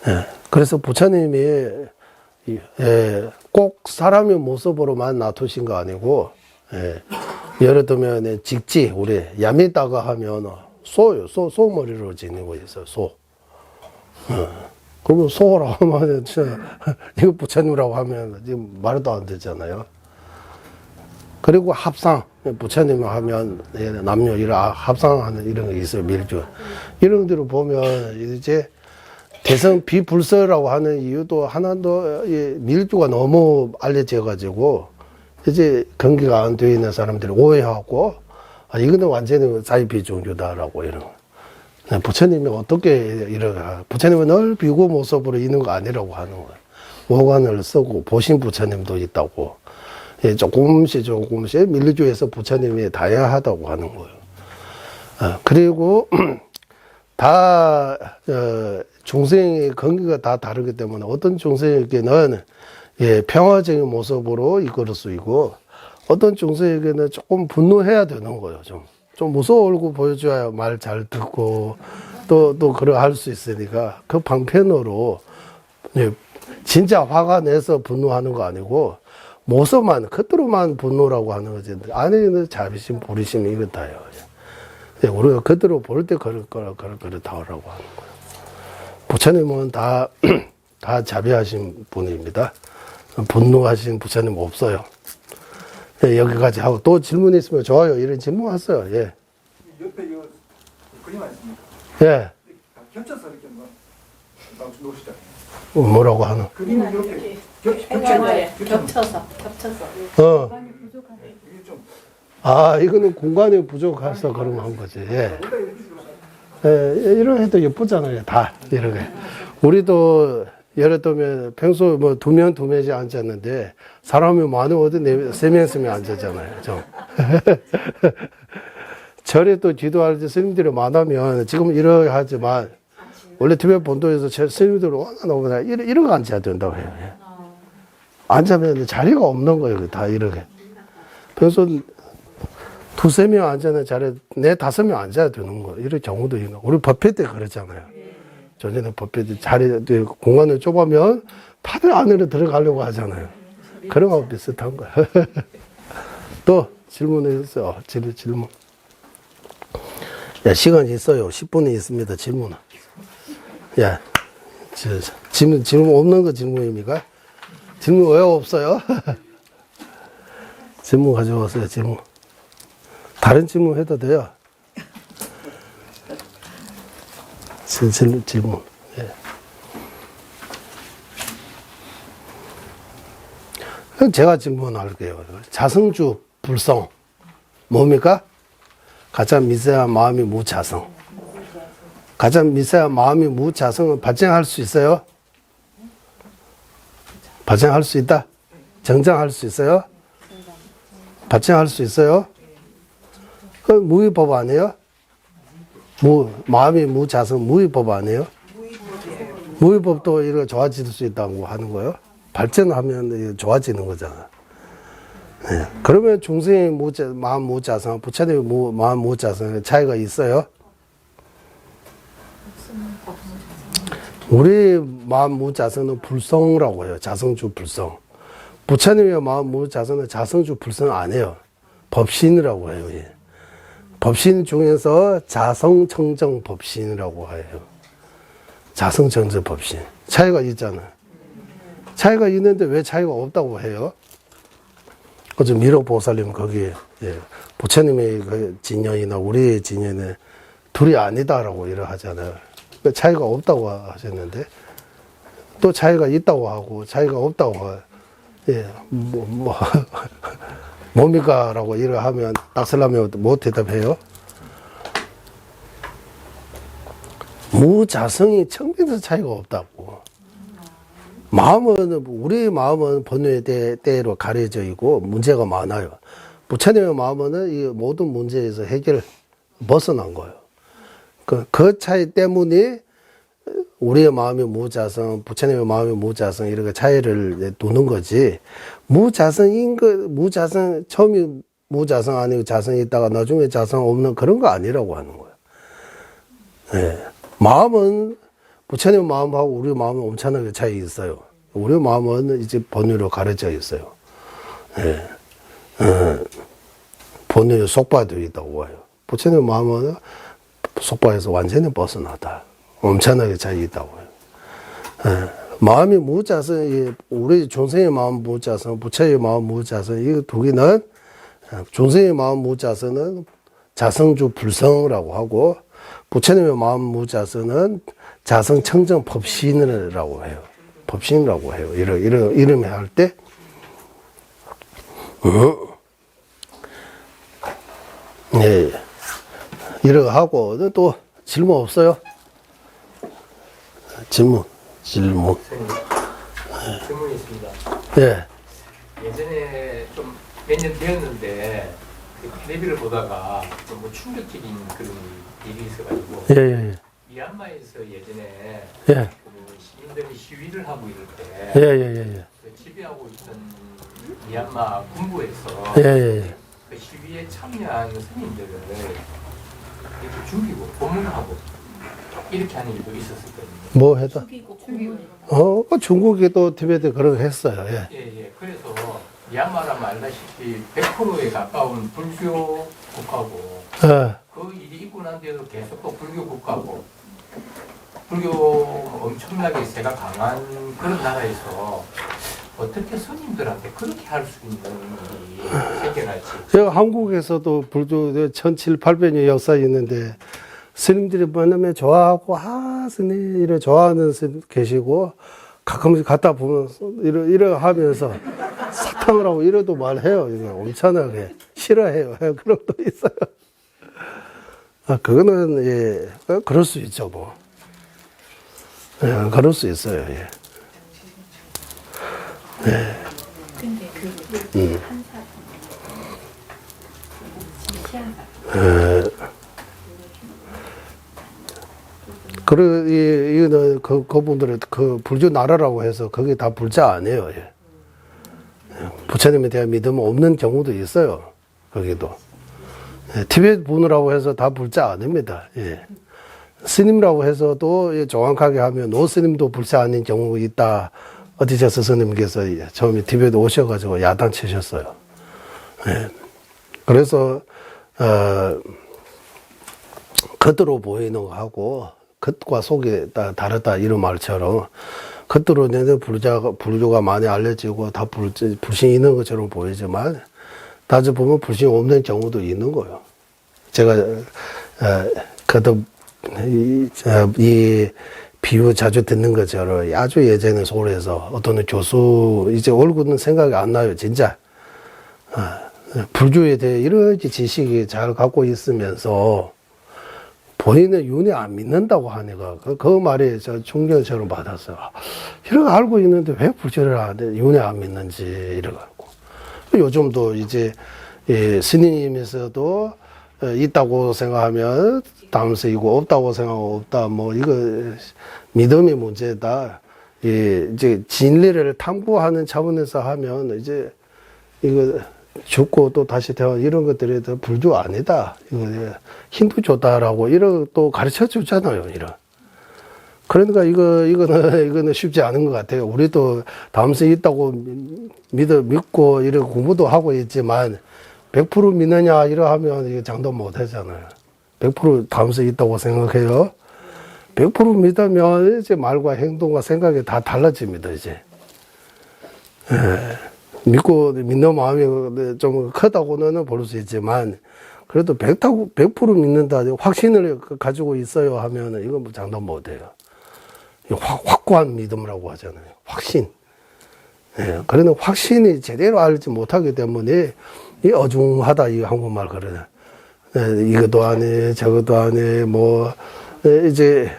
예, 그래서 부처님이 꼭 사람의 모습으로만 놔두신 거 아니고, 예를 들면 직지, 우리 야미다가 하면 소요, 소 머리로 지니고 있어요. 소. 그러면 소라고 하면 진짜 이거 부처님이라고 하면 지금 말도 안 되잖아요. 그리고 합상, 부처님 하면 남녀 이런 합상하는 이런 게 있어요. 밀주. 이런 데로 보면 이제 대성 비불서라고 하는 이유도 하나도 밀주가 너무 알려져 가지고 이제 경기가 안 되어 있는 사람들이 오해하고, 아, 이거는 완전히 사이비 종교다라고 이런. 부처님이 어떻게 이러가, 부처님은 늘 비고 모습으로 있는 거 아니라고 하는 거예요. 오관을 쓰고 보신 부처님도 있다고. 예, 조금씩 밀주에서 부처님이 다양하다고 하는 거예요. 그리고 다 중생의 건기가 다 다르기 때문에 어떤 중생에게는 평화적인 모습으로 이끌을 수 있고, 어떤 중생에게는 조금 분노해야 되는 거예요. 좀 무서운 얼굴 보여줘야 말 잘 듣고 또 그러 할 수 있으니까, 그 방편으로 진짜 화가 내서 분노하는 거 아니고 모습만 겉으로만 분노라고 하는 거지, 안에는 자비심 보리심 이거 다요. 우리가 겉으로 볼 때 그렇다고 하는 거예요. 부처님은 다 자비하신 분입니다. 분노하신 부처님 없어요. 예, 여기까지 하고 또 질문 있으면 좋아요. 이런 질문 왔어요. 예. 옆에 이거 그림 아닙니까? 예. 겹쳐서 이렇게 막 놓으시잖아요. 뭐라고 하나? 그림이 이렇게 겹쳐서. 이게 좀 아, 이거는 공간이 부족해서 그런 거 한 거지. 예. 이런 해도 예쁘잖아요. 다 이렇게. 우리도 예를 들면 평소 뭐 두 명씩 앉았는데 사람이 많으면 어디 세 명 있으면 앉았잖아요. 좀. 절에 또 기도할 때 스님들이 많으면 지금 이렇게 하지만 원래 티베트 본도에서 스님들이 워낙 너무나 이런 거 앉아야 된다고 해요. 예. 앉으면 자리가 없는 거예요. 다 이렇게. 평소 두세 명 앉는 자리에 네 다섯 명 앉아야 되는 거. 이런 경우도 있는 거. 우리 법회 때 그랬잖아요. 전에는 법회 때 자리, 공간을 좁으면 다들 안으로 들어가려고 하잖아요. 그런 거 비슷한 거야. 또 질문했어요. 질문. 야, 시간이 있어요. 10분이 있습니다. 질문은. 야, 질문 없는 거 질문입니까? 질문 왜 없어요? 질문 가져왔어요. 질문. 다른 질문 해도 돼요. 질문. 예. 제가 질문할게요. 자성주 불성 뭡니까? 가장 미세한 마음이 무자성. 가장 미세한 마음이 무자성을 발전할 수 있어요? 발전할 수 있다? 정정할 수 있어요? 발전할 수 있어요? 그 무위법 아니에요? 마음이 무자성 무위법 아니에요? 무위법도 이거 좋아질 수 있다고 하는 거예요? 발전하면 좋아지는 거잖아. 네. 그러면 중생의 마음 무자성, 부처님의 마음 무자성의 차이가 있어요? 우리 마음 무자성은 불성이라고 해요. 자성주 불성. 부처님의 마음 무자성은 자성주 불성 아니에요. 법신이라고 해요. 예. 법신 중에서 자성청정 법신이라고 해요. 자성청정 법신. 차이가 있잖아요. 차이가 있는데 왜 차이가 없다고 해요? 어제 미륵보살님 거기에 부처님의 그 진연이나 우리의 진연에 둘이 아니다라고 이러 하잖아요. 차이가 없다고 하셨는데 또 차이가 있다고 하고 차이가 없다고 뭡니까? 라고 이러 하면 딱슬라면 못 대답해요. 무자성이 청빈에서 차이가 없다고. 마음은, 우리의 마음은 번뇌의 때로 가려져 있고 문제가 많아요. 부처님의 마음은 이 모든 문제에서 해결 벗어난 거예요. 그 차이 때문에 우리의 마음이 무자성, 부처님의 마음이 무자성, 이렇게 차이를 두는 거지. 처음이 무자성 아니고 자성이 있다가 나중에 자성 없는 그런 거 아니라고 하는 거예요. 예. 마음은, 부처님 마음하고 우리 마음은 엄청나게 차이 있어요. 우리 마음은 이제 본의로 가려져 있어요. 예. 본의 속바도 있다고 해요. 부처님 마음은 속바에서 완전히 벗어나다. 엄청나게 차이 있다고 해요. 예. 마음이 무자성, 우리 중생의 마음 무자성, 부처의 마음 무자성, 이 두 개는, 중생의 마음 무자성은 자성주 불성이라고 하고, 부처님의 마음 무자성은 자성청정 법신이라고 해요. 법신이라고 해요. 이름에 할 때, 네. 이렇게 하고, 또 질문 없어요? 질문. 질문이 있습니다. 예. 예전에 좀 몇 년 되었는데 그 텔레비를 보다가 좀 충격적인 그런 일이 있어가지고 예. 미얀마에서 예전에 예. 그 시민들이 시위를 하고 이럴 때 예. 그 지배하고 있던 미얀마 군부에서 예. 그 시위에 참여한 스님들을 이렇게 죽이고 고문하고 이렇게 하는 일도 있었거든요. 뭐 해도? 죽이고 고문을. 중국에도 티베트 그런 거 했어요. 예. 예. 그래서 미얀마라면 알다시피 100%에 가까운 불교 국가고 예. 그 일이 있고 난 뒤에도 계속 또 불교 국가고 불교 엄청나게 세가 강한 그런 나라에서 어떻게 스님들한테 그렇게 할 수 있는 일이 생겨날지. 제가 한국에서도 불교 1700년 역사 있는데 스님들이 만나면 좋아하고 스님 이래 좋아하는 스님 계시고 가끔씩 갔다 보면 이래 하면서 사탕을 하고 이래도 말해요. 이거 엄청나게 싫어해요. 그런 것도 있어요. 그거는 예 그럴 수 있죠 뭐. 예, 그럴 수 있어요. 예. 예. 근데 그 한사 이거는 그분들은 그 불교 나라라고 해서 그게 다 불자 아니에요. 예. 부처님에 대한 믿음은 없는 경우도 있어요. 거기도. 예. 티베트 분이라고 해서 다 불자 아닙니다. 예. 스님이라고 해서도 예, 정확하게 하면 노 스님도 불자 아닌 경우가 있다. 어디저서 스님께서 처음에 티베트 오셔가지고 야단치셨어요. 예. 그래서 겉으로 보이는 거하고 겉과 속이 다르다 이런 말처럼 겉으로 내는 불교가 많이 알려지고 다 불신이 있는 것처럼 보이지만 따져보면 불신이 없는 경우도 있는 거예요. 제가 이 비유 자주 듣는 것처럼 아주 예전에 서울에서 어떤 교수 이제 얼굴은 생각이 안 나요. 진짜 불교에 대해 이런 지식이 잘 갖고 있으면서 본인은 윤회 안 믿는다고 하니까 그 말이 저 충격처럼 받았어요. 이런 거 알고 있는데 왜 불교를 안 해? 윤회 안 믿는지 이래갖고 요즘도 이제 스님에서도 있다고 생각하면 담세이고 없다고 생각하면 없다. 뭐 이거 믿음의 문제다. 이제 진리를 탐구하는 차원에서 하면 이제 이거 죽고 또 다시 태어 이런 것들이 더 불교 아니다. 이거 힌두교다라고 이런 또 가르쳐 주잖아요. 이런. 그러니까 이거는 쉽지 않은 것 같아요. 우리도 다음세 있다고 믿고 이런 공부도 하고 있지만 100% 믿느냐 이러하면 이게 장담 못 하잖아요. 100% 다음세 있다고 생각해요. 100% 믿으면 이제 말과 행동과 생각이 다 달라집니다. 이제. 믿는 마음이 좀 크다고는 볼 수 있지만 그래도 100% 믿는다 확신을 가지고 있어요 하면 이건 뭐 장담 못해요. 확고한 믿음이라고 하잖아요. 확신. 그러나 확신이 제대로 알지 못하기 때문에 이 어중하다 이 한국말 그러네. 이것도 안 해, 저것도 안 해, 뭐 이제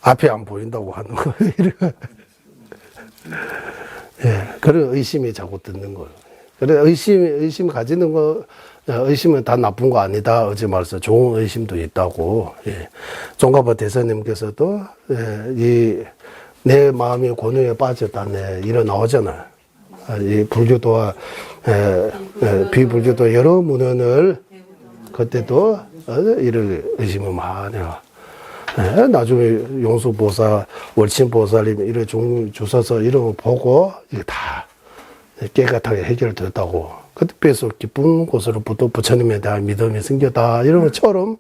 앞이 안 보인다고 하는 거예요. 그런 의심이 자꾸 듣는 거예요. 그래, 의심 가지는 거, 의심은 다 나쁜 거 아니다. 어제 말해서 좋은 의심도 있다고. 종가바 대사님께서도, 내 마음이 권유에 빠졌다네. 이런 나오잖아요. 이 불교도와, 비불교도 여러 문헌을 그때도 이를 의심을 많이 해요. 예, 나중에 용수보살, 월침보살님 이런 주셔서 이런 거 보고 이게 다 깨끗하게 해결됐다고. 그때서 기쁜 곳으로부터 부처님에 대한 믿음이 생겼다. 이런 것처럼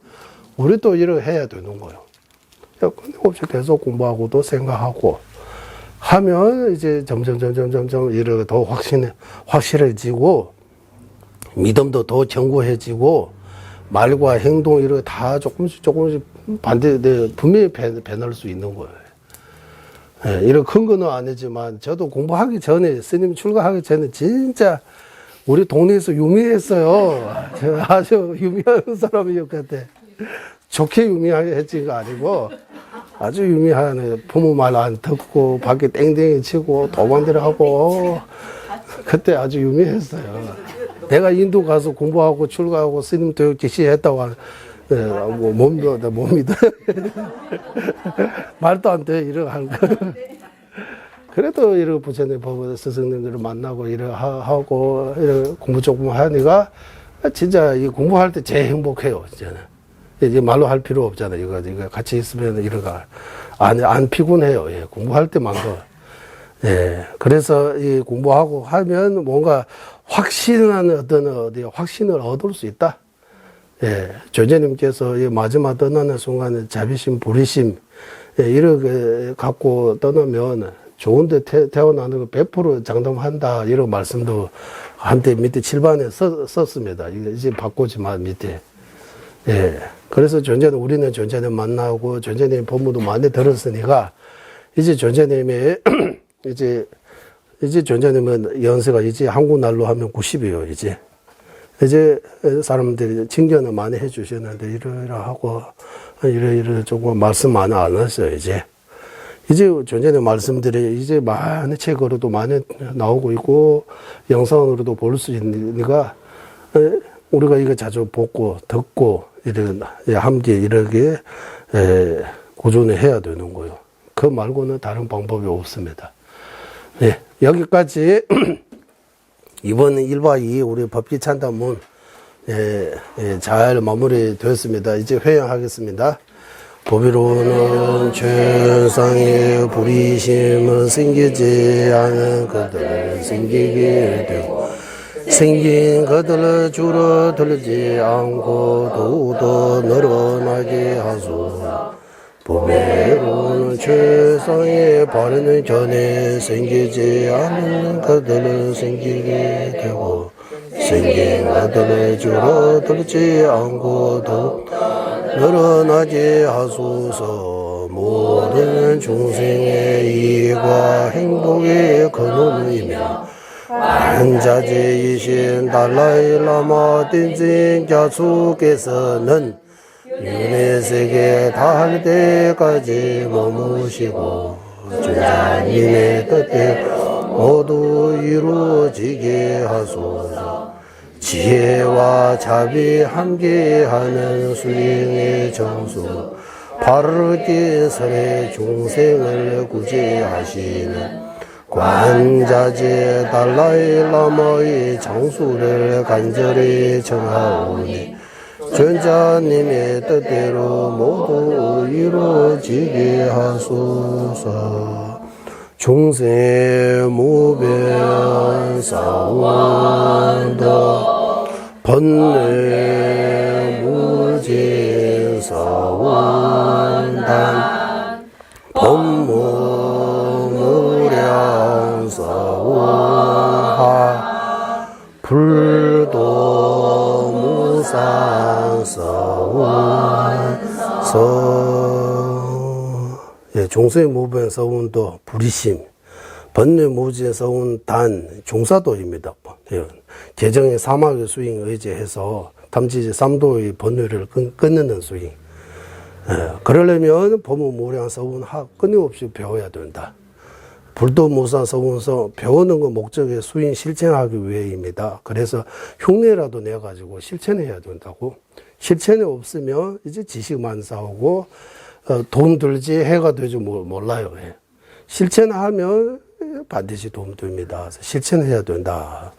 우리도 이렇게 해야 되는 거예요. 끊임없이 계속 공부하고도 생각하고 하면 이제 점점 이렇게 더 확실해지고 믿음도 더 견고해지고 말과 행동 이렇게 다 조금씩 분명히 변할 수 있는 거예요. 예, 이런 큰 거는 아니지만 저도 공부하기 전에 스님 출가하기 전에 진짜 우리 동네에서 유명했어요. 아주 유명한 사람이었는데 좋게 유명했지가 아니고 아주 유명한 부모 말 안 듣고 밖에 땡땡이 치고 도망들 하고 그때 아주 유명했어요. 내가 인도 가서 공부하고 출가하고 스님 교육 지시했다고 못 믿어. 말도 안 돼, 이러고 하는 거. 그래도 이렇게 부처님 법원 스승님들을 만나고 이렇게 하고 이렇게 공부 조금 하니까 진짜 이 공부할 때 제일 행복해요, 이제는. 이제 말로 할 필요 없잖아요. 이거 같이 있으면 이러가 안 피곤해요. 예, 공부할 때만큼. 예, 그래서 이 공부하고 하면 뭔가 확신을 얻을 수 있다. 예, 조제님께서 이 마지막 떠나는 순간에 자비심, 불의심, 예, 이렇게 갖고 떠나면 좋은데 태어나는 거 100% 장담한다. 이런 말씀도 한때 밑에 칠반에 썼습니다. 이제 바꾸지만 밑에. 예, 그래서 우리는 존재님 만나고 존재님 법문도 많이 들었으니까 이제 존재님의 이제 존재님은 연세가 이제 한국 날로 하면 90이에요, 이제 사람들이 칭견을 많이 해주셨는데, 이러하고, 이러 조금 말씀 많이 안 하셨어요, 이제 존재님 말씀들이 이제 많이 책으로도 많이 나오고 있고, 영상으로도 볼 수 있으니까, 우리가 이거 자주 보고, 듣고, 함께 이렇게, 고전을 해야 되는 거예요. 그 말고는 다른 방법이 없습니다. 네, 여기까지 이번 1박 2일 우리 법기찬담문 잘 마무리 되었습니다. 이제 회양하겠습니다. 법이로는 최상의 불의심은 생기지 않은 것들을 생기게 되고 생긴 것들을 줄어들지 않고 더욱더 늘어나게 하소서. 법이로는 최상의 바르는 전에 생기지 않은 것들을 생기게 되고 생긴 것들을 줄어들지 않고 더욱 늘어나게 하소서. 모든 중생의 이익과 행복의 근원이며 한자제이신 달라이라마 딘진 갸수께서는 윤회세계 다할 때까지 머무시고 중자님의 뜻에 모두 이루어지게 하소서. 지혜와 자비 함께하는 수행의 정수 바르게 선의 중생을 구제하시는 관자재 달라이라마의 장수를 간절히 청하오니 전자님의 뜻대로 모두 이루어지게 하소서. 중생의 무변 사원도 번뇌 무진 사원단 법무무량 사원하 불도 무상 사원서. 예, 종수의 무변 서운도 불이심, 번뇌 무지의 서운 단 종사도입니다. 예, 개정의 사막의 수행 의지해서 탐지지 삼도의 번뇌를 끊는 수행. 예, 그러려면 법무무량 서운 끊임없이 배워야 된다. 불도 무상 서운서 배우는 거 목적의 수행 실천하기 위해입니다. 그래서 흉내라도 내가지고 실천해야 된다고. 실천이 없으면 이제 지식만 쌓고 돈 들지 해가 되지 몰라요. 예. 실천하면 반드시 도움 됩니다. 실천해야 된다.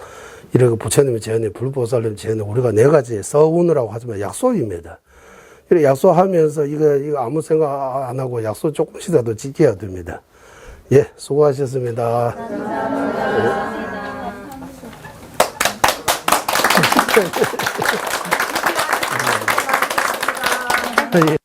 이렇게 부처님의 제안에 불보살님 제안에 우리가 네 가지 서운이라고 하지만 약속입니다. 이렇게 약속하면서 이거 아무 생각 안 하고 약속 조금씩이라도 지켜야 됩니다. 예, 수고하셨습니다. 예.